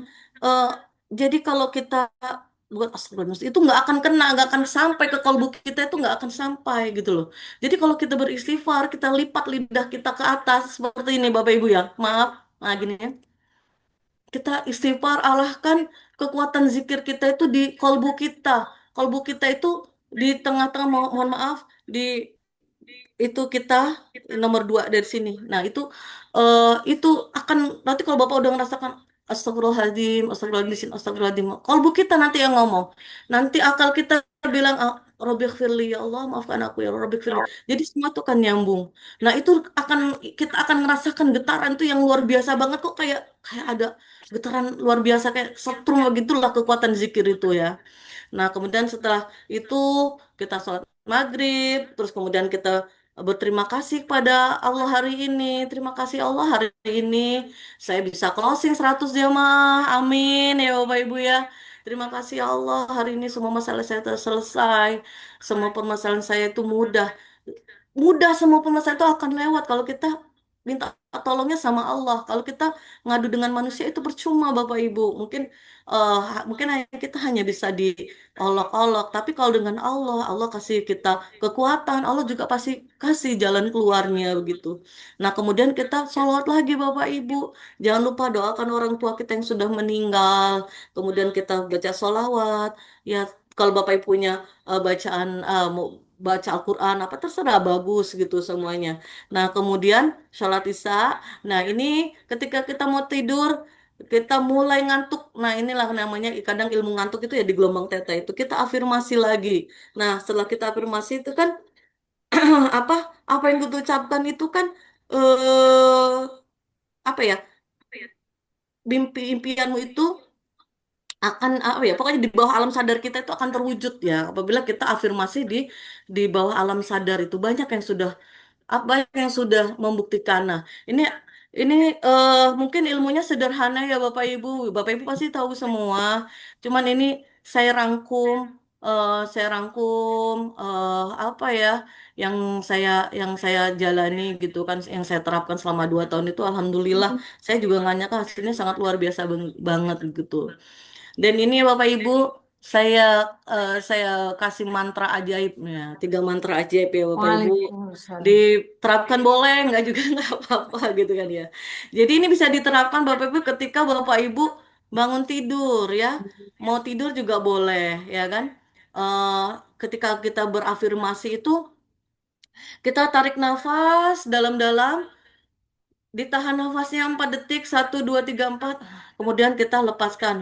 eh, jadi kalau kita buat astagfirullahaladzim, itu nggak akan kena, nggak akan sampai ke kalbu kita, itu nggak akan sampai gitu loh. Jadi kalau kita beristighfar, kita lipat lidah kita ke atas seperti ini Bapak Ibu ya, maaf, nah gini ya, kita istighfar, alahkan kekuatan zikir kita itu di kalbu kita. Kalbu kita itu di tengah-tengah, mohon maaf, di itu kita nomor 2 dari sini. Nah, itu akan nanti kalau Bapak udah ngerasakan astagfirullahaladzim, astagfirullahaladzim, astagfirullahaladzim. Kalbu kita nanti yang ngomong. Nanti akal kita bilang, Robbighfirli, ya Allah maafkan aku ya Robbighfirli. Jadi semua itu akan nyambung. Nah, itu kita akan merasakan getaran tuh yang luar biasa banget, kok kayak kayak ada getaran luar biasa, kayak setrum begitulah kekuatan zikir itu ya. Nah, kemudian setelah itu kita sholat maghrib, terus kemudian kita berterima kasih pada Allah hari ini. Terima kasih Allah, hari ini saya bisa closing 100 jamaah. Amin ya Bapak Ibu ya. Terima kasih ya Allah, hari ini semua masalah saya terselesai. Semua permasalahan saya itu mudah. Mudah, semua permasalahan itu akan lewat kalau kita minta tolongnya sama Allah. Kalau kita ngadu dengan manusia itu percuma Bapak Ibu. Mungkin kita hanya bisa diolok-olok, tapi kalau dengan Allah, Allah kasih kita kekuatan, Allah juga pasti kasih jalan keluarnya begitu. Nah, kemudian kita sholawat lagi Bapak Ibu. Jangan lupa doakan orang tua kita yang sudah meninggal. Kemudian kita baca sholawat. Ya, kalau Bapak Ibu punya bacaan, mau baca Al-Quran apa terserah, bagus gitu semuanya. Nah, kemudian sholat isya. Nah, ini ketika kita mau tidur, kita mulai ngantuk. Nah, inilah namanya kadang ilmu ngantuk itu ya, di gelombang teta itu kita afirmasi lagi. Nah, setelah kita afirmasi itu kan apa apa yang kita ucapkan itu kan apa ya, mimpi impianmu itu akan apa ya, pokoknya di bawah alam sadar kita itu akan terwujud ya apabila kita afirmasi di bawah alam sadar. Itu banyak yang sudah apa yang sudah membuktikan. Nah, ini ini mungkin ilmunya sederhana ya Bapak Ibu. Bapak Ibu pasti tahu semua. Cuman ini saya rangkum, saya rangkum apa ya yang saya yang saya jalani gitu kan, yang saya terapkan selama 2 tahun itu, alhamdulillah saya juga nggak nyangka hasilnya sangat luar biasa banget gitu. Dan ini Bapak Ibu, saya saya kasih mantra ajaibnya, 3 mantra ajaib ya Bapak Ibu. Waalaikumsalam. Diterapkan boleh, nggak juga nggak apa-apa gitu kan ya. Jadi ini bisa diterapkan Bapak Ibu ketika Bapak Ibu bangun tidur ya. Mau tidur juga boleh ya kan. Eh, Ketika kita berafirmasi itu, kita tarik nafas dalam-dalam, ditahan nafasnya 4 detik, 1, 2, 3, 4, kemudian kita lepaskan.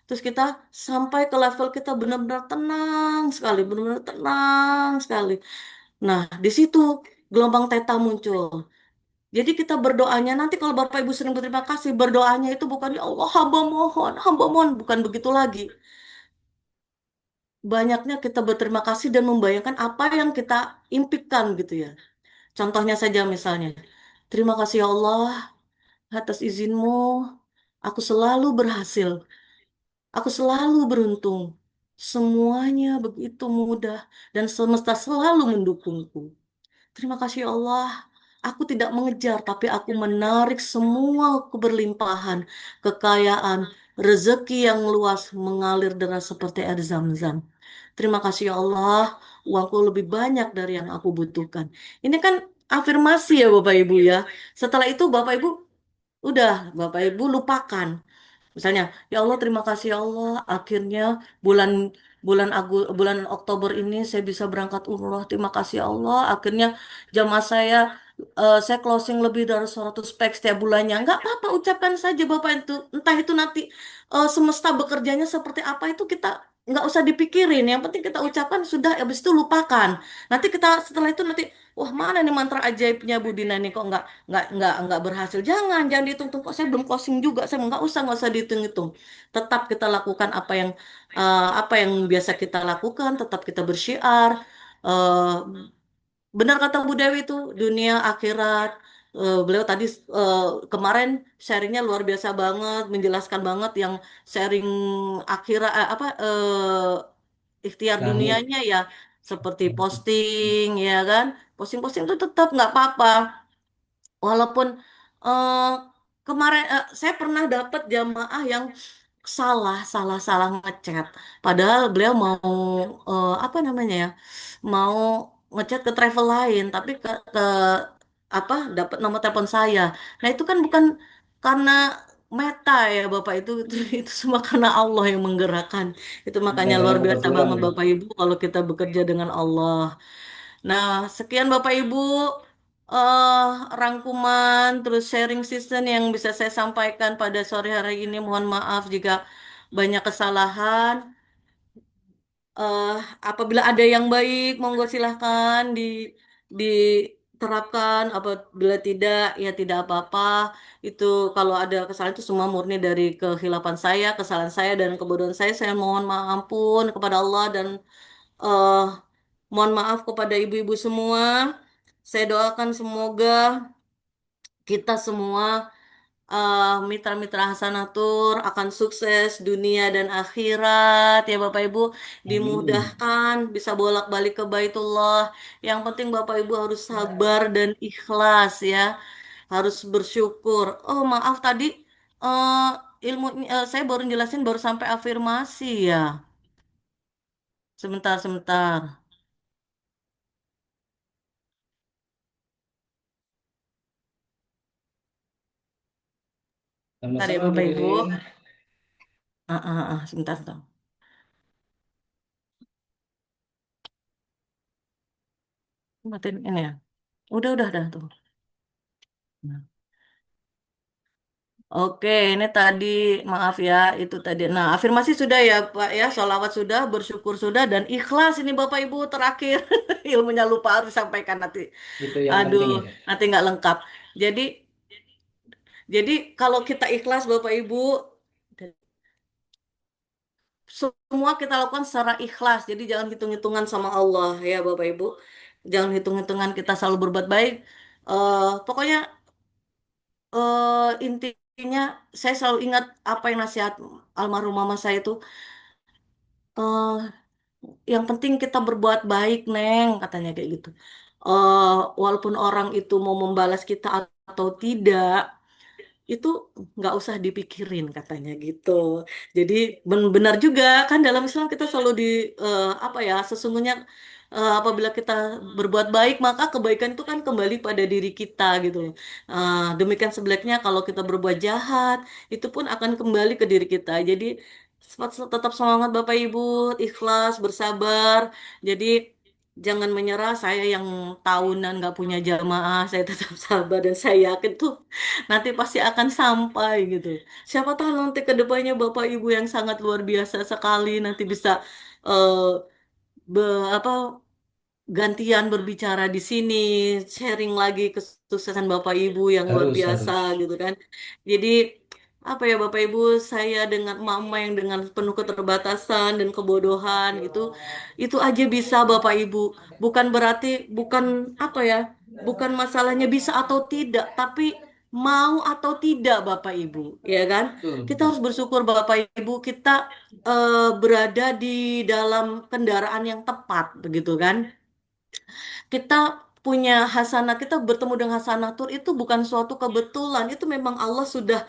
Terus kita sampai ke level kita benar-benar tenang sekali, benar-benar tenang sekali. Nah, di situ gelombang teta muncul. Jadi kita berdoanya nanti kalau Bapak Ibu sering berterima kasih, berdoanya itu bukan ya Allah hamba mohon, bukan begitu lagi. Banyaknya kita berterima kasih dan membayangkan apa yang kita impikan gitu ya. Contohnya saja misalnya, terima kasih ya Allah atas izinmu, aku selalu berhasil. Aku selalu beruntung. Semuanya begitu mudah dan semesta selalu mendukungku. Terima kasih ya Allah. Aku tidak mengejar, tapi aku menarik semua keberlimpahan, kekayaan, rezeki yang luas mengalir deras seperti air zam-zam. Terima kasih ya Allah, uangku lebih banyak dari yang aku butuhkan. Ini kan afirmasi ya Bapak Ibu ya. Setelah itu Bapak Ibu, udah Bapak Ibu lupakan. Misalnya, ya Allah terima kasih ya Allah, akhirnya bulan bulan Oktober ini saya bisa berangkat umroh. Terima kasih ya Allah, akhirnya jamaah saya closing lebih dari 100 pack setiap bulannya. Nggak apa-apa, ucapkan saja Bapak itu. Entah itu nanti semesta bekerjanya seperti apa itu kita nggak usah dipikirin. Yang penting kita ucapkan sudah, habis itu lupakan. Nanti kita setelah itu nanti, wah mana nih mantra ajaibnya Bu Dina nih, kok nggak berhasil. Jangan dihitung-hitung, kok saya belum closing juga. Saya nggak usah dihitung-hitung. Tetap kita lakukan apa yang biasa kita lakukan, tetap kita bersyiar. Eh, Benar kata Bu Dewi itu, dunia akhirat. Beliau tadi eh, kemarin sharingnya luar biasa banget, menjelaskan banget yang sharing akhirat ikhtiar Lahir. dunianya ya, seperti posting ya kan. Posting-posting itu tetap nggak apa-apa. Walaupun eh, kemarin saya pernah dapat jamaah yang salah ngechat. Padahal beliau mau apa namanya ya, mau ngechat ke travel lain, tapi ke apa dapat nomor telepon saya. Nah itu kan bukan karena Meta ya Bapak, itu semua karena Allah yang menggerakkan. Itu makanya Ada luar biasa kebetulan banget ya. Bapak Ibu kalau kita bekerja dengan Allah. Nah, sekian Bapak Ibu eh rangkuman terus sharing season yang bisa saya sampaikan pada sore hari ini. Mohon maaf jika banyak kesalahan. eh Apabila ada yang baik, monggo silahkan diterapkan. Apabila tidak, ya tidak apa-apa. Itu kalau ada kesalahan itu semua murni dari kehilapan saya, kesalahan saya dan kebodohan saya. Saya mohon maaf ampun kepada Allah dan eh mohon maaf kepada ibu-ibu semua. Saya doakan semoga kita semua mitra-mitra Hasanatur akan sukses dunia dan akhirat ya Bapak Ibu, Amin. dimudahkan bisa bolak-balik ke Baitullah. Yang penting Bapak Ibu harus sabar dan ikhlas ya, harus bersyukur. Oh maaf tadi eh saya baru jelasin baru sampai afirmasi ya. Sebentar. Bentar ya Sama-sama Bu Bapak Ibu. Ririn. Sebentar. Matiin ini ya. Udah tuh. Nah. Oke, ini tadi maaf ya, itu tadi. Nah, afirmasi sudah ya Pak ya, sholawat sudah, bersyukur sudah, dan ikhlas ini Bapak Ibu terakhir. Ilmunya lupa harus disampaikan nanti. Itu yang Aduh, penting ya. nanti nggak lengkap. Jadi, jadi kalau kita ikhlas Bapak Ibu, semua kita lakukan secara ikhlas. Jadi jangan hitung-hitungan sama Allah ya Bapak Ibu. Jangan hitung-hitungan kita selalu berbuat baik. Pokoknya intinya saya selalu ingat apa yang nasihat almarhum mama saya itu. eh yang penting kita berbuat baik, Neng, katanya kayak gitu. eh Walaupun orang itu mau membalas kita atau tidak, itu nggak usah dipikirin katanya gitu. Jadi benar juga kan dalam Islam kita selalu apa ya sesungguhnya apabila kita berbuat baik maka kebaikan itu kan kembali pada diri kita gitu loh. Demikian sebaliknya kalau kita berbuat jahat itu pun akan kembali ke diri kita. Jadi tetap semangat Bapak Ibu, ikhlas, bersabar. Jadi jangan menyerah. Saya yang tahunan nggak punya jamaah, saya tetap sabar dan saya yakin tuh nanti pasti akan sampai gitu. Siapa tahu nanti ke depannya Bapak Ibu yang sangat luar biasa sekali nanti bisa eh apa gantian berbicara di sini, sharing lagi kesuksesan Bapak Ibu yang luar Harus, biasa harus. gitu kan. Jadi apa ya Bapak Ibu, saya dengan mama yang dengan penuh keterbatasan dan kebodohan gitu, itu aja bisa Bapak Ibu. Bukan berarti bukan apa ya, bukan masalahnya bisa atau tidak, tapi mau atau tidak Bapak Ibu, ya kan? Betul, Kita betul. harus bersyukur Bapak Ibu kita berada di dalam kendaraan yang tepat, begitu kan? Kita punya hasanah, kita bertemu dengan hasanah tur itu bukan suatu kebetulan, itu memang Allah sudah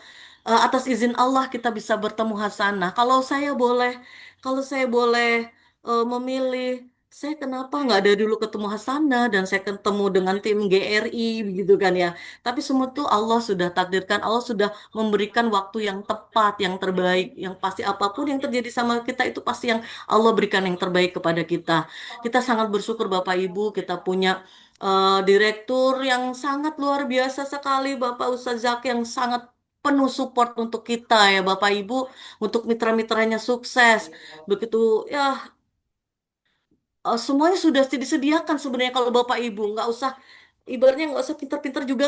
atas izin Allah kita bisa bertemu hasanah. Kalau saya boleh memilih, saya kenapa nggak dari dulu ketemu hasanah dan saya ketemu dengan tim GRI begitu kan ya. Tapi semua itu Allah sudah takdirkan, Allah sudah memberikan waktu yang tepat, yang terbaik, yang pasti apapun yang terjadi sama kita itu pasti yang Allah berikan yang terbaik kepada kita. Kita sangat bersyukur Bapak Ibu, kita punya direktur yang sangat luar biasa sekali, Bapak Ustadz Zaki yang sangat penuh support untuk kita ya Bapak Ibu, untuk mitra-mitranya sukses. Begitu ya, semuanya sudah disediakan sebenarnya kalau Bapak Ibu nggak usah ibaratnya nggak usah pintar-pintar juga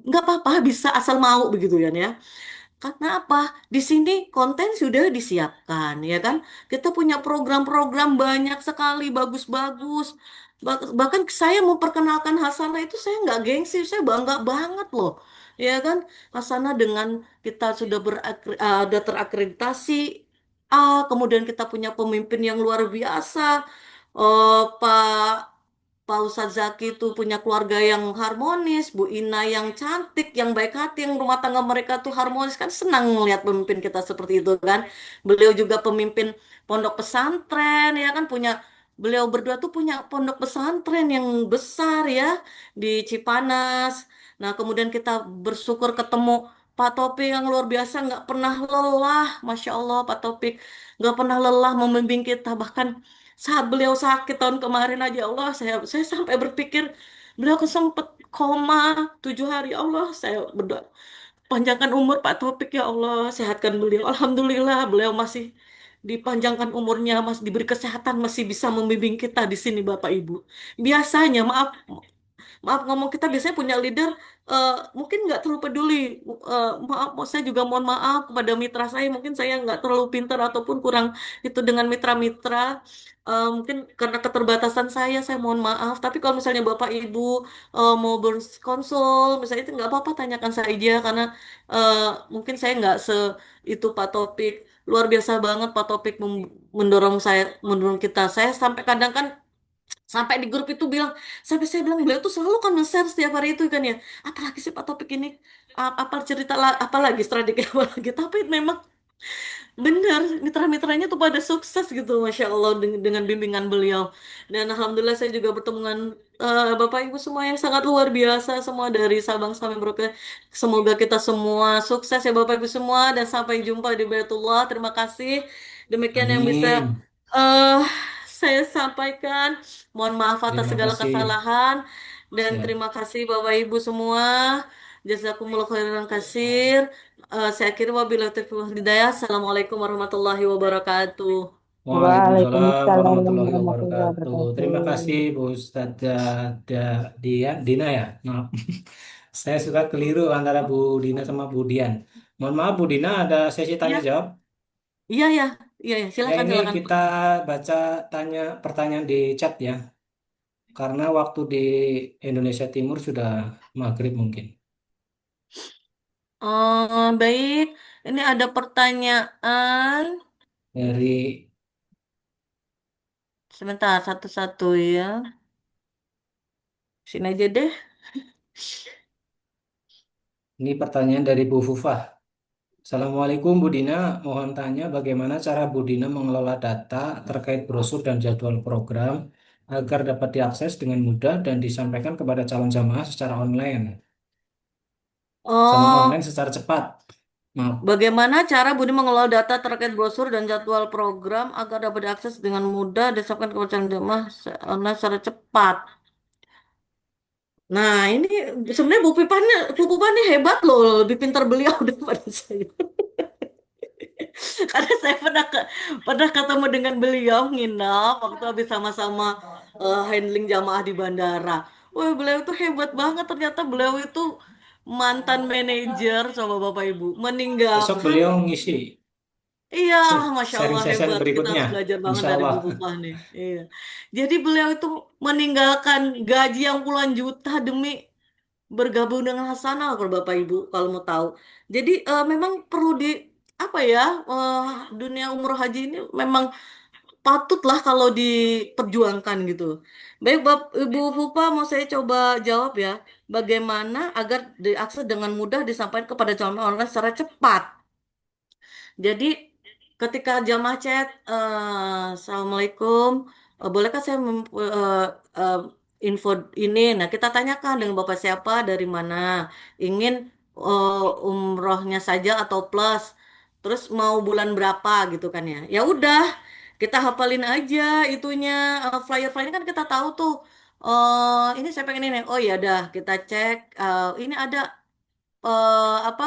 nggak apa-apa bisa asal mau begitu ya. Karena apa? Di sini konten sudah disiapkan, ya kan? Kita punya program-program banyak sekali, bagus-bagus. Bahkan saya memperkenalkan Hasanah itu saya nggak gengsi, saya bangga banget loh. Ya kan? Hasanah dengan kita sudah terakreditasi A, kemudian kita punya pemimpin yang luar biasa. Pak Pak Ustadz Zaki itu punya keluarga yang harmonis, Bu Ina yang cantik, yang baik hati, yang rumah tangga mereka tuh harmonis kan senang melihat pemimpin kita seperti itu kan. Beliau juga pemimpin pondok pesantren ya kan beliau berdua tuh punya pondok pesantren yang besar ya di Cipanas. Nah kemudian kita bersyukur ketemu Pak Topik yang luar biasa nggak pernah lelah, Masya Allah Pak Topik nggak pernah lelah membimbing kita bahkan saat beliau sakit tahun kemarin aja Allah saya sampai berpikir beliau kesempet koma 7 hari Allah saya berdoa panjangkan umur Pak Taufik ya Allah sehatkan beliau Alhamdulillah beliau masih dipanjangkan umurnya masih diberi kesehatan masih bisa membimbing kita di sini Bapak Ibu biasanya maaf maaf ngomong kita biasanya punya leader mungkin nggak terlalu peduli. Maaf, saya juga mohon maaf kepada mitra saya. Mungkin saya nggak terlalu pintar ataupun kurang itu dengan mitra-mitra. Mungkin karena keterbatasan saya mohon maaf. Tapi kalau misalnya Bapak Ibu mau berkonsul, misalnya itu nggak apa-apa tanyakan saja karena eh, mungkin saya nggak itu Pak Topik. Luar biasa banget Pak Topik mendorong saya, mendorong kita. Saya sampai kadang kan sampai di grup itu bilang sampai saya bilang beliau tuh selalu kan nge-share setiap hari itu kan ya apalagi sih Pak Topik ini apa cerita apalagi strategi apalagi tapi memang benar, mitra-mitranya tuh pada sukses gitu, Masya Allah, dengan bimbingan beliau. Dan Alhamdulillah saya juga bertemu dengan Bapak Ibu semua yang sangat luar biasa, semua dari Sabang sampai Merauke. Semoga kita semua sukses ya Bapak Ibu semua, dan sampai jumpa di Baitullah. Terima kasih. Demikian yang bisa Amin. eh saya sampaikan. Mohon maaf atas Terima segala kasih. kesalahan, dan Siap. terima kasih Bapak Ibu semua. Jazakumullah khairan kasir. Saya kira wabillahi taufiq wal hidayah. Assalamualaikum warahmatullahi wabarakatuh. Waalaikumsalam Waalaikumsalam warahmatullahi warahmatullahi wabarakatuh. Terima kasih wabarakatuh. Bu Ustazah Dina ya. Maaf. Saya suka keliru antara Bu Dina sama Bu Dian. Mohon maaf Bu Dina, ada sesi tanya Ya, jawab. iya ya. Iya, ya, Ya silakan, ini silakan. kita baca tanya pertanyaan di chat ya, karena waktu di Indonesia Timur sudah maghrib mungkin. Baik, ini ada pertanyaan. Dari Sebentar, satu-satu ya. Sini aja deh. ini pertanyaan dari Bu Fufah. Assalamualaikum Bu Dina, mohon tanya bagaimana cara Bu Dina mengelola data terkait brosur dan jadwal program agar dapat diakses dengan mudah dan disampaikan kepada calon jamaah secara online sama Oh, online secara cepat. Maaf. bagaimana cara Budi mengelola data terkait brosur dan jadwal program agar dapat diakses dengan mudah dan disampaikan kepada calon jemaah online secara cepat? Nah, ini sebenarnya Bu Pipa ini hebat loh, lebih pintar beliau daripada saya. Karena saya pernah ketemu dengan beliau nginap waktu habis sama-sama handling jamaah di bandara. Wah, beliau itu hebat banget. Ternyata beliau itu mantan manajer sama Bapak Ibu. Besok Meninggalkan. beliau ngisi Iya, Masya sharing Allah session hebat. Kita berikutnya, harus belajar banget insya dari Allah. Bu Pupah nih. Iya. Jadi beliau itu meninggalkan gaji yang puluhan juta demi bergabung dengan Hasanah kalau Bapak Ibu kalau mau tahu. Jadi memang perlu di apa ya eh, dunia umroh haji ini memang patutlah kalau diperjuangkan gitu. Baik Ibu Pupa mau saya coba jawab ya. Bagaimana agar diakses dengan mudah disampaikan kepada calon online secara cepat. Jadi ketika jamaah chat, Assalamualaikum, bolehkah saya eh, info ini? Nah kita tanyakan dengan Bapak siapa, dari mana, ingin umrohnya saja atau plus, terus mau bulan berapa gitu kan ya? Ya udah, kita hafalin aja itunya flyer-flyer kan kita tahu tuh. Ini saya pengen ini. Oh ya dah, kita cek. Ini ada apa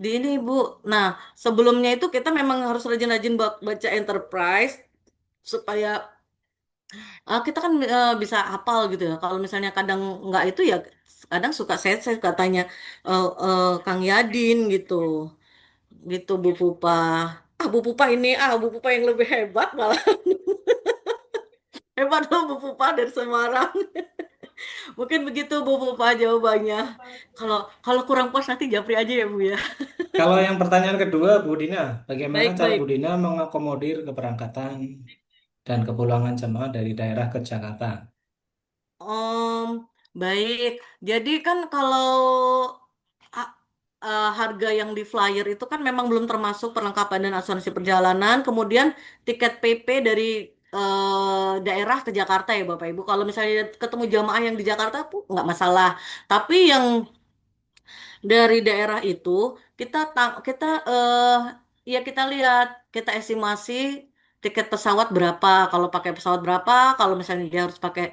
di ini Bu. Nah, sebelumnya itu kita memang harus rajin-rajin baca Enterprise supaya kita kan bisa hafal gitu ya. Kalau misalnya kadang nggak itu ya kadang saya suka tanya Kang Yadin gitu. Gitu Bu Pupa. Bu Pupa ini Bu Pupa yang lebih hebat malah. Hebat loh Bu Pupa dari Semarang. Mungkin begitu Bu Pupa jawabannya. Kalau kalau kurang puas nanti Japri aja ya Bu ya. Kalau yang pertanyaan kedua, Bu Dina, bagaimana Baik, cara Bu baik. Dina mengakomodir keberangkatan dan kepulangan jemaah dari daerah ke Jakarta? Om, baik. Jadi kan kalau a- harga yang di flyer itu kan memang belum termasuk perlengkapan dan asuransi perjalanan, kemudian tiket PP dari daerah ke Jakarta ya Bapak Ibu. Kalau misalnya ketemu jamaah yang di Jakarta nggak masalah. Tapi yang dari daerah itu kita ya kita lihat, kita estimasi tiket pesawat berapa, kalau pakai pesawat berapa, kalau misalnya dia harus pakai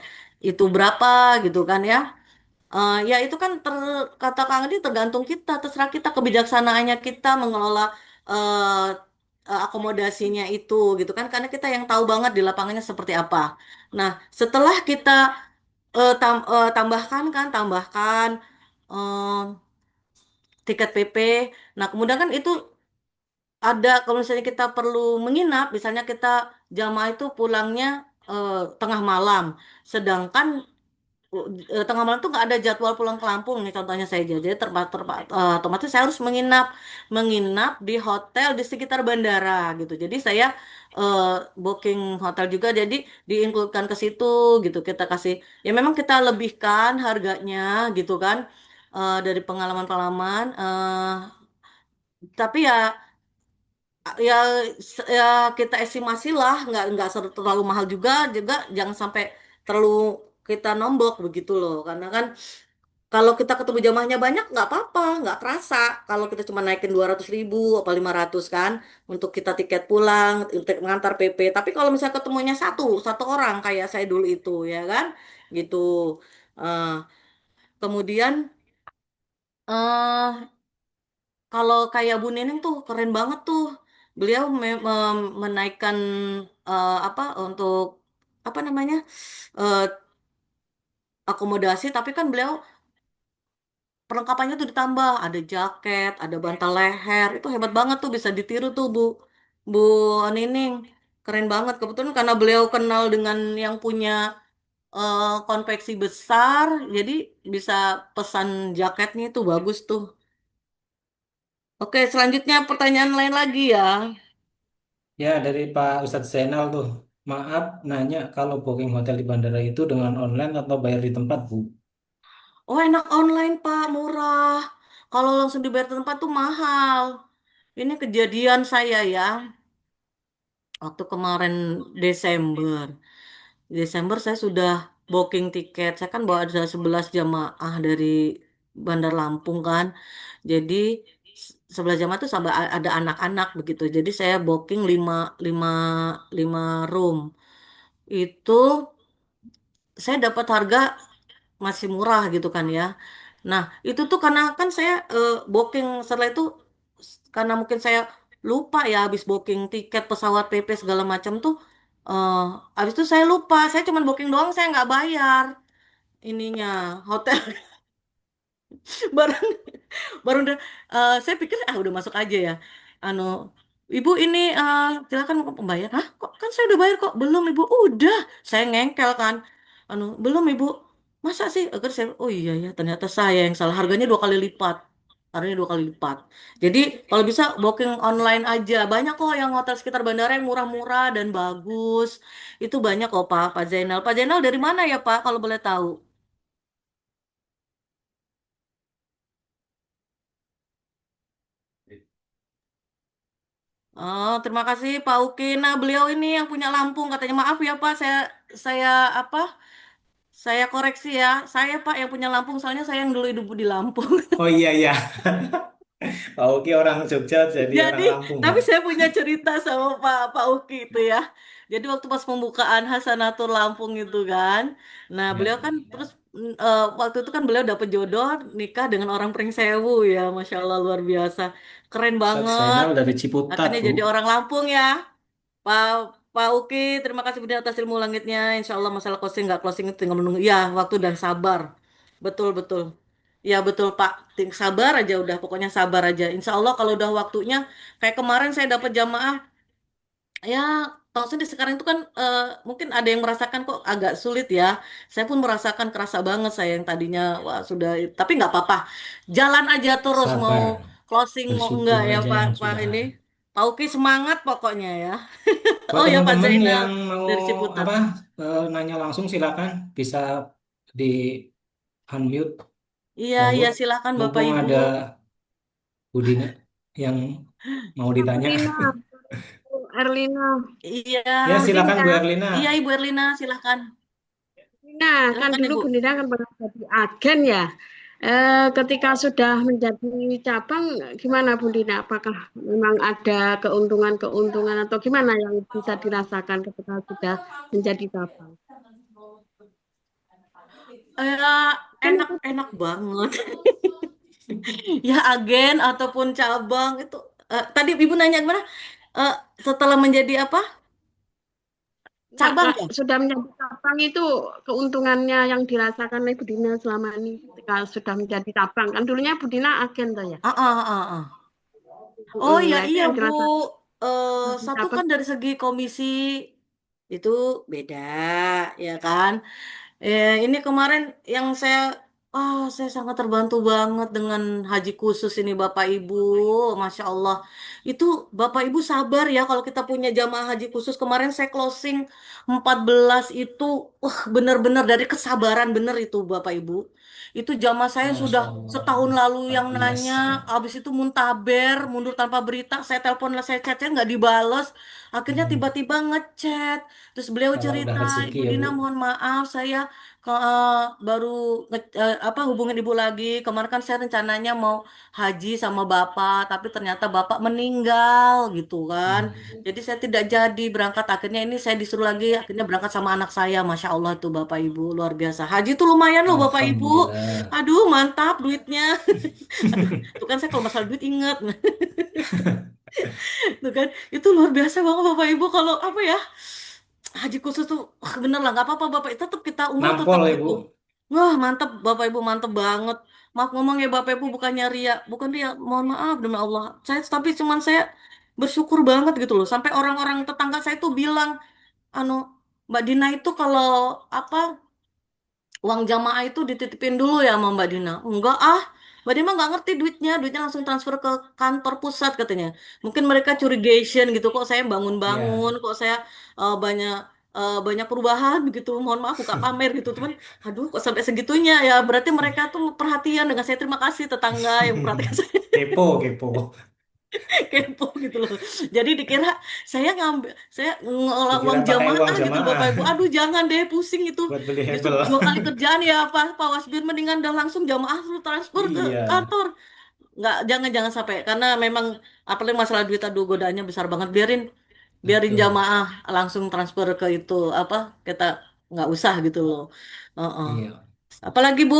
itu berapa gitu kan ya. Ya itu kan kata Kang Adi tergantung kita, terserah kita kebijaksanaannya kita mengelola eh, akomodasinya itu gitu kan, karena kita yang tahu banget di lapangannya seperti apa. Nah, setelah kita tambahkan eh, tiket PP. Nah, kemudian kan itu ada kalau misalnya kita perlu menginap, misalnya kita jamaah itu pulangnya tengah malam, sedangkan tengah malam tuh nggak ada jadwal pulang ke Lampung nih contohnya saya jadi otomatis saya harus menginap di hotel di sekitar bandara gitu. Jadi saya eh, booking hotel juga jadi diinkludkan ke situ gitu. Kita kasih ya memang kita lebihkan harganya gitu kan dari pengalaman-pengalaman tapi ya ya kita estimasi lah terlalu mahal juga jangan sampai terlalu kita nombok begitu loh karena kan kalau kita ketemu jamaahnya banyak nggak apa-apa nggak kerasa kalau kita cuma naikin 200.000 apa 500 kan untuk kita tiket pulang untuk mengantar PP tapi kalau misalnya ketemunya satu satu orang kayak saya dulu itu ya kan gitu. Eh, Kemudian eh kalau kayak Bu Neneng tuh keren banget tuh. Beliau menaikkan apa untuk apa namanya eh, akomodasi, tapi kan beliau perlengkapannya tuh ditambah, ada jaket, ada bantal leher, itu hebat banget tuh bisa ditiru tuh Bu. Bu Nining. Keren banget. Kebetulan karena beliau kenal dengan yang punya konveksi besar, jadi bisa pesan jaketnya itu bagus tuh. Oke, selanjutnya pertanyaan lain lagi ya. Ya, dari Pak Ustadz Zainal tuh. Maaf nanya kalau booking hotel di bandara itu dengan online atau bayar di tempat, Bu? Oh, enak online, Pak, murah. Kalau langsung dibayar di tempat tuh mahal. Ini kejadian saya ya, waktu kemarin Desember. Desember saya sudah booking tiket. Saya kan bawa ada 11 jamaah dari Bandar Lampung kan. Jadi 11 jamaah itu sampai ada anak-anak begitu. Jadi saya booking 5 5 room. Itu saya dapat harga masih murah gitu kan ya. Nah, itu tuh karena kan saya booking setelah itu karena mungkin saya lupa ya habis booking tiket pesawat PP segala macam tuh eh habis itu saya lupa. Saya cuma booking doang, saya nggak bayar ininya hotel. baru baru udah saya pikir udah masuk aja ya. Anu, Ibu ini silakan mau pembayar. Hah, kok kan saya udah bayar kok? Belum, Ibu. Udah. Saya ngengkel kan. Belum, Ibu. Masa sih? Akhirnya saya, oh iya ya, ternyata saya yang salah. Harganya 2 kali lipat. Harganya 2 kali lipat. Jadi kalau bisa booking online aja. Banyak kok yang hotel sekitar bandara yang murah-murah dan bagus. Itu banyak kok Pak Zainal. Pak Zainal dari mana ya Pak kalau boleh tahu? Oh, terima kasih Pak Uki. Nah, beliau ini yang punya Lampung katanya. Maaf ya Pak, saya apa? Saya koreksi ya. Saya Pak yang punya Lampung, soalnya saya yang dulu hidup di Lampung. Oh iya, iya. Pak Oki orang Jogja jadi Jadi, orang Lampung ya. tapi saya punya cerita sama Pak Uki itu ya. Jadi waktu pas pembukaan Hasanatur Lampung itu kan. Nah, Ya. beliau kan terus waktu itu kan beliau dapet jodoh nikah dengan orang Pringsewu ya. Masya Allah luar biasa. Keren Ustadz banget. Zainal dari Ciputat, Akhirnya Bu. jadi orang Lampung ya. Pak Pak Uki, terima kasih banyak atas ilmu langitnya. Insya Allah masalah closing nggak closing itu tinggal menunggu. Ya, waktu dan sabar. Betul betul. Ya betul Pak. Sabar aja udah. Pokoknya sabar aja. Insya Allah kalau udah waktunya. Kayak kemarin saya dapat jamaah. Ya, tahu sendiri sekarang itu kan mungkin ada yang merasakan kok agak sulit ya. Saya pun merasakan kerasa banget saya yang tadinya wah sudah. Tapi nggak apa-apa. Jalan aja terus mau Sabar, closing mau enggak bersyukur ya aja Pak yang Pak sudah ini. ada. Pak Uki semangat pokoknya ya. Buat Oh ya Pak teman-teman Zainal yang mau dari Ciputat. apa nanya langsung silakan bisa di unmute, Iya, monggo. iya silakan Bapak Mumpung Ibu. ada Budina yang mau ditanya. Sabrina, Erlina, Iya, Ya, silakan Bundina, Bu Erlina. iya Ibu Erlina silakan. Bundina, kan Silakan dulu Ibu. Bundina kan pernah jadi agen ya. Ketika sudah menjadi cabang, gimana Bundina? Apakah memang ada keuntungan-keuntungan atau gimana yang bisa dirasakan ketika sudah menjadi cabang? Kan itu Enak-enak banget. Ya agen ataupun cabang itu. Tadi Ibu nanya gimana? Eh, Setelah menjadi apa? enggak, Cabang Kak, ya? sudah menjadi cabang itu keuntungannya yang dirasakan oleh Budina selama ini ketika sudah menjadi cabang. Kan dulunya Budina agen tuh ya. Ah, ah, ah, ah. Oh ya Nah, itu iya yang Bu. dirasakan di Satu cabang. kan dari segi komisi itu beda ya kan. Ini kemarin yang saya sangat terbantu banget dengan haji khusus ini Bapak Ibu, Masya Allah. Itu Bapak Ibu sabar ya kalau kita punya jamaah haji khusus. Kemarin saya closing 14 itu, benar-benar dari kesabaran bener itu Bapak Ibu. Itu jamaah saya sudah Masya Allah, setahun lalu luar yang nanya, biasa. habis itu muntaber, mundur tanpa berita. Saya telepon, saya chat nggak dibales. Akhirnya Hmm. tiba-tiba ngechat. Terus beliau Kalau udah cerita, rezeki Ibu ya, Bu. Dina mohon maaf saya baru hubungin Ibu lagi. Kemarin kan saya rencananya mau haji sama Bapak, tapi ternyata Bapak meninggal gitu kan. Hmm. Jadi saya tidak jadi berangkat. Akhirnya ini saya disuruh lagi, akhirnya berangkat sama anak saya. Masya Allah tuh Bapak Ibu luar biasa. Haji tuh lumayan loh Bapak Ibu. Alhamdulillah. Aduh mantap duitnya. Aduh, tuh kan saya kalau masalah duit inget. Tuh kan, itu luar biasa banget Bapak Ibu kalau apa ya? Haji khusus tuh bener lah nggak apa-apa Bapak tetap kita umroh tetap Nampol ya, itu. Bu. Wah mantep Bapak Ibu mantep banget. Maaf ngomong ya Bapak Ibu bukannya ria, bukan ria. Mohon maaf demi Allah. Tapi cuman saya bersyukur banget gitu loh. Sampai orang-orang tetangga saya tuh bilang, anu, Mbak Dina itu kalau apa uang jamaah itu dititipin dulu ya sama Mbak Dina. Enggak ah, Mbak Dina nggak ngerti duitnya langsung transfer ke kantor pusat katanya. Mungkin mereka curigation gitu, kok saya bangun-bangun, Ya, kok saya banyak banyak perubahan begitu. Mohon maaf buka pamer gitu, teman. Aduh, kok sampai segitunya ya? Berarti mereka tuh perhatian dengan saya. Terima kasih tetangga yang perhatikan saya. kepo, kepo. Kepo gitu loh. Jadi dikira saya ngambil, saya ngelola Dikira uang pakai uang jamaah gitu jamaah Bapak Ibu. Aduh jangan deh, pusing itu. buat beli Justru hebel. 2 kali kerjaan ya Pak Wasbir, mendingan dah langsung jamaah suruh transfer ke Iya, kantor. Nggak, jangan sampai, karena memang apalagi masalah duit, aduh godaannya besar banget. Biarin biarin betul. jamaah langsung transfer ke itu apa, kita nggak usah gitu loh. Heeh. Iya. Apalagi Bu,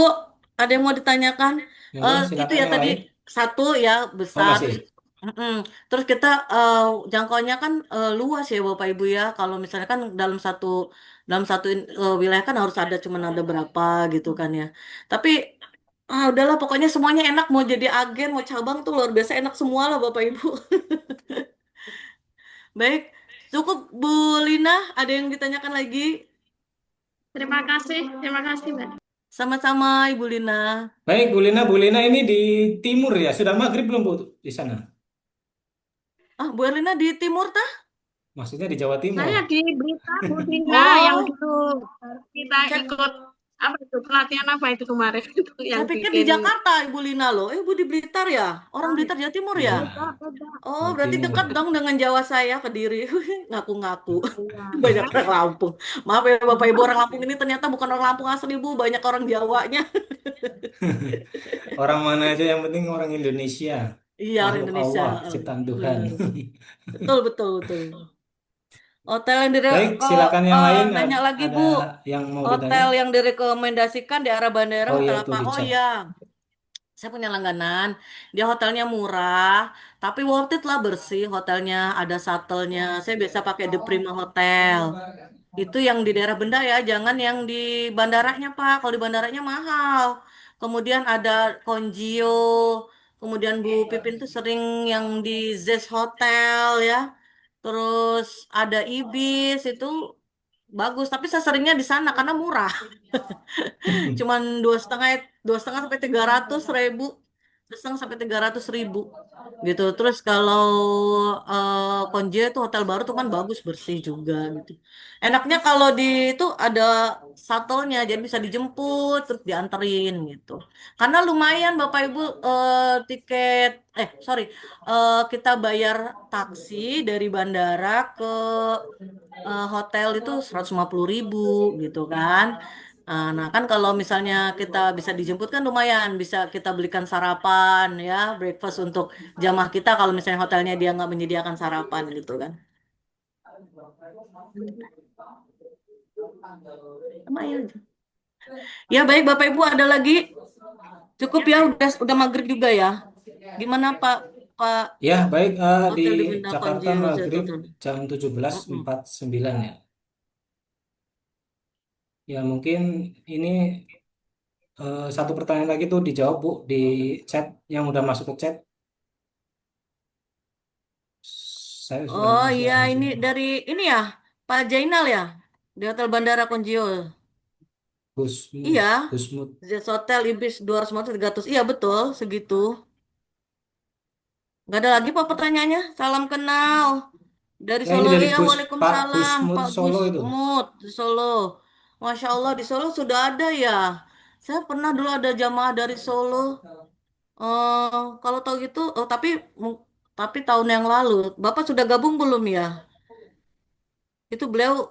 ada yang mau ditanyakan? Monggo, Itu silakan ya yang tadi lain. satu ya Oh, besar, terus masih. mm-mm. Terus kita jangkauannya kan luas ya Bapak Ibu ya. Kalau misalnya kan dalam satu wilayah kan harus ada, cuman ada berapa gitu kan ya. Tapi udahlah pokoknya semuanya enak, mau jadi agen mau cabang tuh luar biasa enak semua lah Bapak Ibu. Baik, cukup Bu Lina, ada yang ditanyakan lagi? Terima kasih Mbak. Sama-sama Ibu Lina. Baik, Bu Lina ini di timur ya. Sudah maghrib belum Bu di sana? Bu Erlina di timur tah? Maksudnya di Jawa Timur. Saya di Blitar, Bu Dina, yang Oh, dulu kita saya, ikut apa itu pelatihan apa itu kemarin itu saya yang pikir di bikin Jakarta Ibu Lina loh. Ibu di Blitar ya? Orang ah, Blitar Jawa Timur ya? Ya, beda. Oh, Jawa berarti Timur. dekat dong dengan Jawa saya, Kediri. Ngaku-ngaku. Iya, Banyak kan? orang Lampung. Maaf ya Bapak Ibu, orang Lampung ini ternyata bukan orang Lampung asli Bu. Banyak orang Jawanya. Orang mana aja yang penting orang Indonesia. Iya, orang Makhluk Indonesia. Allah, ciptaan Tuhan. Benar. Betul, betul, betul. Hotel yang Baik, silakan yang lain. nanya lagi Ada Bu. yang mau ditanya? Hotel yang direkomendasikan di arah bandara Oh iya, hotel itu apa? Oh Richard. iya, saya punya langganan. Dia hotelnya murah, tapi worth it lah, bersih hotelnya, ada shuttle-nya. Saya biasa pakai The Prima Hotel. Itu yang di daerah benda ya, jangan yang di bandaranya Pak. Kalau di bandaranya mahal. Kemudian ada Konjio. Kemudian Bu Pipin tuh sering yang di Zest Hotel ya. Terus ada Ibis itu bagus, tapi saya seringnya di sana karena murah. Cuman 2,5 sampai 300 ribu, 2,5 sampai 300 ribu gitu. Terus kalau Konje itu hotel baru tuh kan bagus, bersih juga gitu. Enaknya kalau di itu ada shuttle-nya, jadi bisa dijemput terus dianterin gitu. Karena lumayan Bapak Ibu, tiket sorry, kita bayar taksi dari bandara ke hotel itu 150 ribu gitu kan. Nah kan kalau misalnya kita bisa dijemput kan lumayan, bisa kita belikan sarapan ya, breakfast untuk jamaah kita kalau misalnya hotelnya dia nggak menyediakan sarapan gitu kan. Lumayan. Ya baik Bapak Ibu, ada lagi? Cukup ya, udah maghrib juga ya. Gimana Pak Pak Ya, baik. Di Hotel di Bunda Jakarta Konjio maghrib Zetoton? jam Mm-mm. 17.49 ya. Ya, mungkin ini satu pertanyaan lagi tuh dijawab Bu di chat yang udah masuk ke chat. Saya sudah Oh ngasih iya, ini izin. dari ini ya, Pak Jainal ya, di Hotel Bandara Konjio. Gusmud, Iya, Gusmud. Zest Hotel Ibis 200 300. Iya betul, segitu. Nggak ada lagi Pak pertanyaannya. Salam kenal dari Ya, ini Solo. dari Iya, Pak Waalaikumsalam Gusmud Pak Solo itu. Gusmut di Solo. Masya Allah di Solo sudah ada ya. Saya pernah dulu ada jamaah dari Solo. Kalau tahu gitu, tapi tahun yang lalu. Bapak sudah gabung belum ya? Itu beliau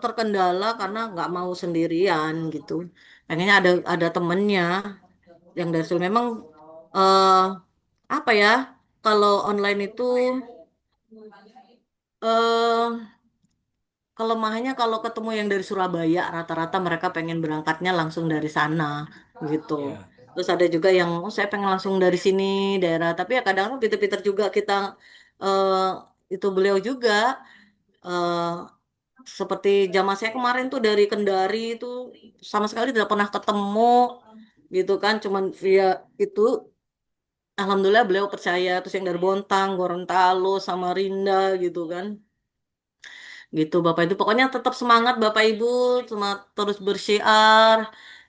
terkendala karena nggak mau sendirian gitu. Pengennya ada temennya yang dari Solo. Memang eh apa ya? Kalau online itu eh kelemahannya kalau ketemu yang dari Surabaya, rata-rata mereka pengen berangkatnya langsung dari sana gitu. Ya. Terus ada juga yang saya pengen langsung dari sini daerah, tapi ya kadang-kadang pinter-pinter juga kita eh itu beliau juga eh seperti jamaah saya kemarin tuh dari Kendari itu sama sekali tidak pernah ketemu gitu kan, cuman via itu Alhamdulillah beliau percaya. Terus yang dari Bontang, Gorontalo, Samarinda gitu kan. Gitu Bapak Ibu. Pokoknya tetap semangat Bapak Ibu. Terus bersyiar.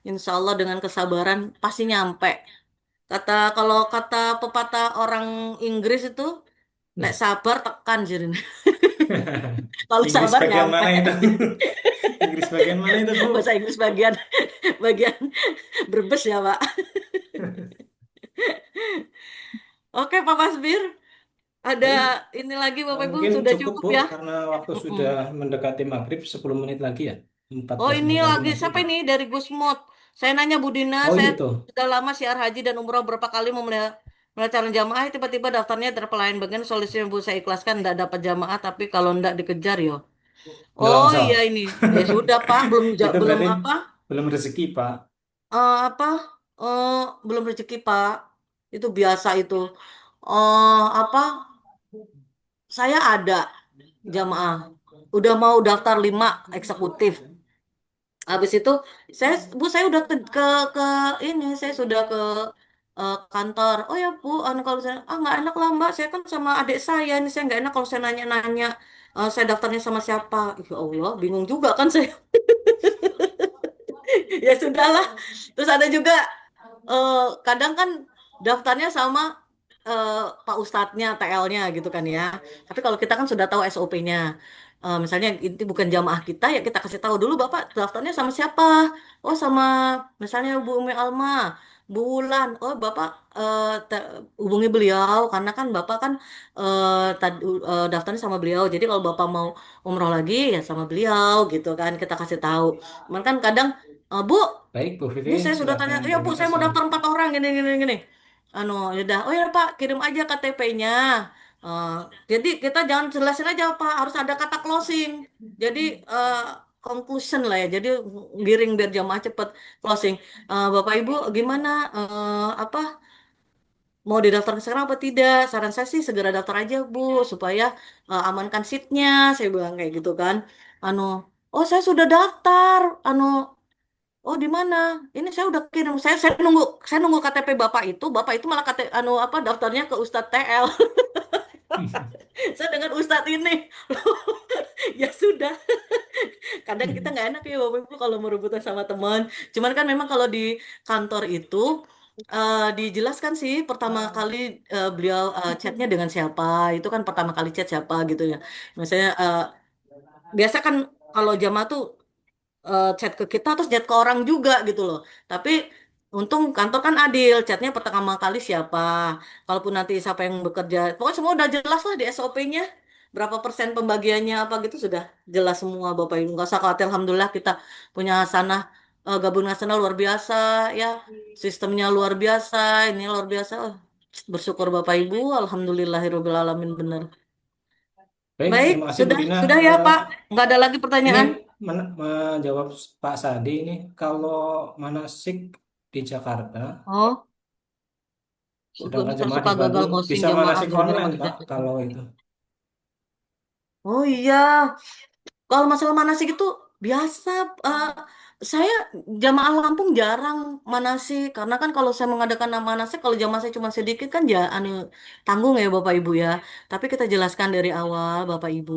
Insya Allah dengan kesabaran pasti nyampe. Kalau kata pepatah orang Inggris itu, lek sabar tekan jirin. Kalau Inggris sabar bagian nyampe. mana itu? Inggris bagian mana itu, Bu? Bahasa Inggris bagian bagian Brebes ya, Pak. Oke, Pak Masbir. Ada Baik, ini lagi Bapak Ibu mungkin sudah cukup, cukup Bu, ya? karena waktu Mm-mm. sudah mendekati maghrib 10 menit lagi ya. Oh 14 ini menit lagi lagi maghrib siapa ya. ini dari Gusmod? Saya nanya Bu Dina, Oh saya gitu. sudah lama siar haji dan umroh berapa kali mau mulai calon jamaah, tiba-tiba daftarnya terpelayan bagian solusinya Bu saya ikhlaskan tidak dapat jamaah tapi kalau tidak dikejar yo. Oh Nyelonso. iya ini, ya sudah Pak, Itu belum berarti apa? belum rezeki, Pak. Apa? Eh belum rezeki Pak. Itu biasa itu. Apa? Saya ada jamaah. Udah mau daftar 5 eksekutif. Habis itu saya udah ke ini saya sudah ke kantor. Oh ya Bu, kalau saya nggak enak lah Mbak. Saya kan sama adik saya ini saya nggak enak kalau saya nanya-nanya saya daftarnya sama siapa. Ya Allah, bingung juga kan saya. Ya sudahlah. Terus ada juga kadang kan daftarnya sama Pak Ustadznya, TL-nya gitu kan ya. Tapi kalau kita kan sudah tahu SOP-nya. Misalnya ini bukan jamaah kita ya kita kasih tahu dulu Bapak daftarnya sama siapa. Oh sama misalnya Bu Umi Alma, Bu Wulan. Oh Bapak hubungi beliau karena kan Bapak kan daftarnya sama beliau. Jadi kalau Bapak mau umroh lagi ya sama beliau gitu kan kita kasih tahu. Cuman kan kadang Bu, Baik, Bu ini Vivi, saya sudah tanya, silakan. ya Bu, Terima saya mau kasih. daftar 4 orang gini. Yaudah, oh ya Pak, kirim aja KTP-nya. Eh, jadi kita jangan jelasin aja Pak, harus ada kata closing. Jadi conclusion lah ya. Jadi giring biar jamaah cepet closing. Bapak Ibu, gimana? Apa? Mau didaftarkan sekarang apa tidak? Saran saya sih segera daftar aja Bu, supaya amankan seatnya. Saya bilang kayak gitu kan. Anu, oh saya sudah daftar. Oh di mana? Ini saya udah kirim. Saya nunggu KTP Bapak itu malah apa daftarnya ke Ustadz TL. Saya dengan Ustadz ini. Ya sudah. Kadang kita nggak enak ya Bapak Ibu kalau merebutan sama teman. Cuman kan memang kalau di kantor itu dijelaskan sih pertama kali beliau chatnya dengan siapa. Itu kan pertama kali chat siapa gitu ya. Misalnya biasa kan kalau jamaah tuh chat ke kita terus chat ke orang juga gitu loh. Tapi untung kantor kan adil, chatnya pertama kali siapa. Kalaupun nanti siapa yang bekerja, pokoknya semua udah jelas lah di SOP-nya. Berapa persen pembagiannya apa gitu sudah jelas semua Bapak Ibu. Nggak usah khawatir, Alhamdulillah kita punya hasanah gabungan hasanah luar biasa ya. Sistemnya luar biasa, ini luar biasa. Oh, bersyukur Bapak Ibu, Alhamdulillahirobbilalamin alamin bener. Baik, Baik, terima kasih Bu sudah Dina. sudah ya Pak. Nggak ada lagi Ini pertanyaan. menjawab Pak Sadi ini, kalau manasik di Jakarta, Oh. sedangkan Bisa jemaah suka di gagal Bandung, closing bisa jamaah manasik gara-gara online, pakai Pak, jaket. kalau itu. Oh iya, kalau masalah manasik itu biasa. eh, saya jamaah Lampung jarang manasik karena kan kalau saya mengadakan manasik kalau jamaah saya cuma sedikit kan ya tanggung ya Bapak Ibu ya. Tapi kita jelaskan dari awal Bapak Ibu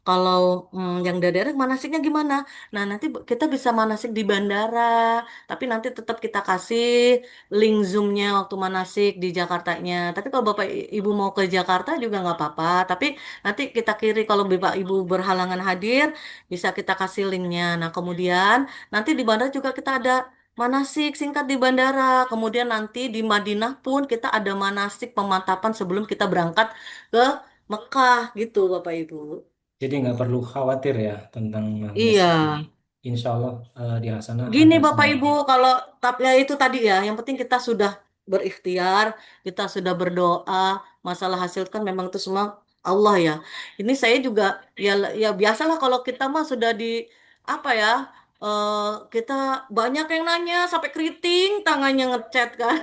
kalau yang dari daerah manasiknya gimana. Nah nanti kita bisa manasik di bandara. Tapi nanti tetap kita kasih link Zoom-nya waktu manasik di Jakartanya. Tapi kalau Bapak Ibu mau ke Jakarta juga nggak apa-apa. Tapi nanti kita kiri kalau Bapak Ibu berhalangan hadir, bisa kita kasih linknya. Nah, kemudian nanti di bandara juga kita ada manasik singkat di bandara. Kemudian nanti di Madinah pun kita ada manasik pemantapan sebelum kita berangkat ke Mekah gitu, Bapak Ibu. Jadi nggak perlu khawatir ya tentang Iya. rezeki. Insya Allah di sana Gini ada Bapak semua. Ibu, kalau ya itu tadi ya, yang penting kita sudah berikhtiar, kita sudah berdoa, masalah hasil kan memang itu semua Allah ya. Ini saya juga ya biasalah kalau kita mah sudah di apa ya, eh, kita banyak yang nanya sampai keriting tangannya ngechat kan.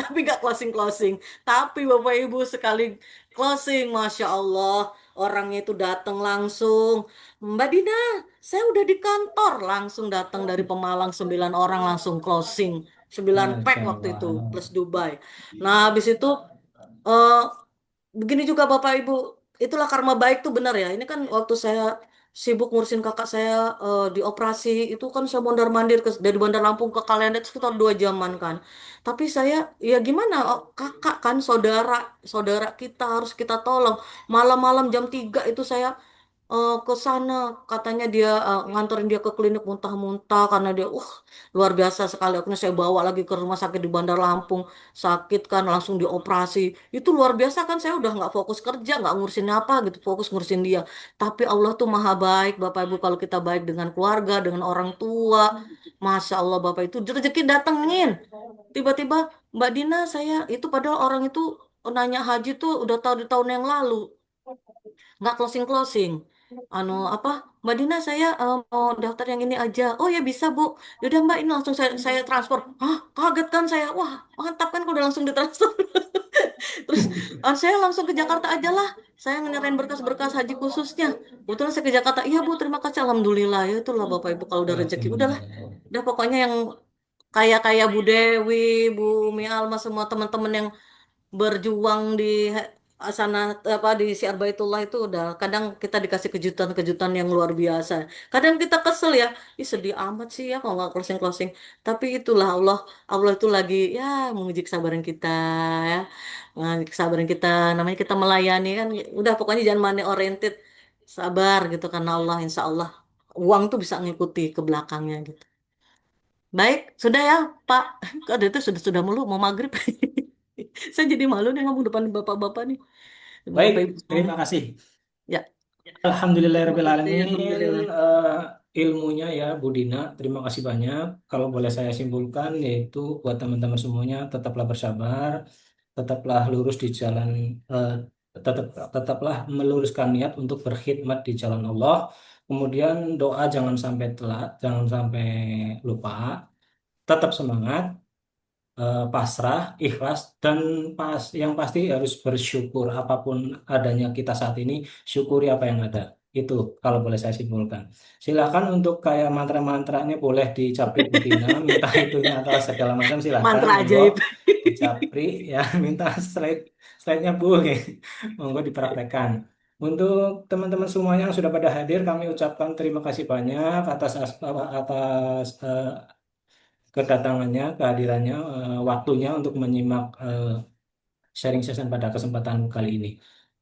Tapi nggak closing-closing. Tapi Bapak Ibu sekali closing, Masya Allah, orangnya itu datang langsung. Mbak Dina, saya udah di kantor. Langsung datang dari Pemalang 9 orang langsung closing. 9 pack Masya waktu itu Allah. plus Dubai. Nah, habis itu eh begini juga Bapak Ibu, itulah karma baik tuh benar ya. Ini kan waktu saya sibuk ngurusin kakak saya dioperasi, itu kan saya mondar-mandir dari Bandar Lampung ke Kalenda itu sekitar 2 jaman kan. Tapi saya ya gimana, kakak kan saudara saudara kita harus kita tolong. Malam-malam jam 3 itu saya ke sana, katanya dia nganterin dia ke klinik muntah-muntah karena dia luar biasa sekali. Akhirnya saya bawa lagi ke rumah sakit di Bandar Lampung, sakit kan langsung dioperasi. Itu luar biasa kan, saya udah nggak fokus kerja, nggak ngurusin apa gitu, fokus ngurusin dia. Tapi Allah tuh maha baik Bapak Ibu, kalau kita baik dengan keluarga, dengan orang tua, Masya Allah Bapak, itu rezeki datengin. Tiba-tiba, Mbak Dina, saya itu padahal orang itu nanya haji tuh udah tahu di tahun yang lalu, nggak closing closing. Apa, Mbak Dina, saya mau daftar yang ini aja. Oh ya bisa Bu. Yaudah Mbak, ini langsung saya transfer. Hah, kaget kan saya. Wah, mantap kan kalau udah langsung ditransfer. Terus saya langsung ke Jakarta aja lah. Saya nyerahin berkas-berkas haji khususnya. Kebetulan saya ke Jakarta. Iya Bu, terima kasih. Alhamdulillah. Ya itulah Bapak Ibu, kalau udah rezeki. Udahlah. Alhamdulillah. Udah pokoknya yang kayak Bu Dewi, Bu Umi Alma, semua teman-teman yang berjuang di sana, apa di Syiar Baitullah itu, udah kadang kita dikasih kejutan-kejutan yang luar biasa. Kadang kita kesel ya, ih sedih amat sih ya kalau nggak closing-closing. Tapi itulah Allah, Allah itu lagi ya menguji kesabaran kita ya. Menguji kesabaran kita, namanya kita melayani kan. Udah pokoknya jangan money oriented, sabar gitu karena Allah, insya Allah uang tuh bisa ngikuti ke belakangnya gitu. Baik, sudah ya Pak. Ada itu sudah mulu mau maghrib. Saya jadi malu nih ngomong depan bapak-bapak nih, depan Baik, bapak ibu semua. terima kasih. Ya, terima kasih. Alhamdulillahirrahmanirrahim. Alhamdulillah. Ilmunya ya Bu Dina, terima kasih banyak. Kalau boleh saya simpulkan, yaitu buat teman-teman semuanya, tetaplah bersabar, tetaplah lurus di jalan, eh, tetap tetaplah meluruskan niat untuk berkhidmat di jalan Allah. Kemudian doa jangan sampai telat, jangan sampai lupa, tetap semangat, pasrah, ikhlas, dan yang pasti harus bersyukur apapun adanya kita saat ini, syukuri apa yang ada. Itu kalau boleh saya simpulkan. Silakan untuk kayak mantra-mantranya boleh dicapri Bu Tina, minta itunya atau segala macam silakan, Mantra monggo ajaib. dicapri ya, minta slide-nya Bu, monggo dipraktekkan. Untuk teman-teman semuanya yang sudah pada hadir, kami ucapkan terima kasih banyak atas atas kedatangannya, kehadirannya, waktunya untuk menyimak sharing session pada kesempatan kali ini.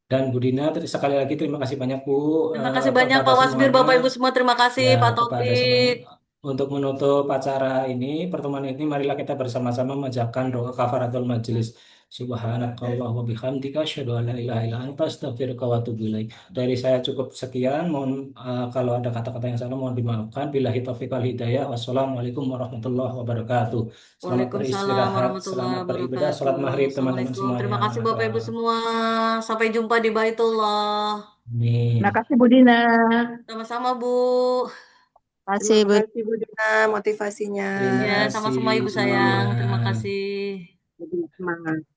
Dan Bu Dina, sekali lagi terima kasih banyak Bu, Terima kasih banyak kepada Pak Wasbir, semuanya. Bapak Ibu semua. Terima kasih Ya, Pak kepada semua. Taufik. Untuk menutup acara ini, pertemuan ini, marilah kita bersama-sama mengucapkan doa kafaratul majelis. Subhanakallah wa bihamdika asyhadu an la ilaha illa anta astaghfiruka wa atubu ilaik. Dari saya cukup sekian. Mohon kalau ada kata-kata yang salah mohon dimaafkan. Billahi taufiq wal hidayah. Wassalamualaikum warahmatullahi wabarakatuh. Selamat Waalaikumsalam beristirahat, warahmatullahi selamat beribadah, wabarakatuh. sholat maghrib teman-teman Assalamualaikum. semuanya. Terima kasih Bapak Ibu semua. Sampai jumpa di Baitullah. Terima Amin. kasih Bu Dina. Sama-sama Bu. Kasih, Terima Bu. kasih Bu Dina motivasinya. Terima Ya, kasih sama semua Ibu semuanya. sayang. Terima kasih. Jadi semangat.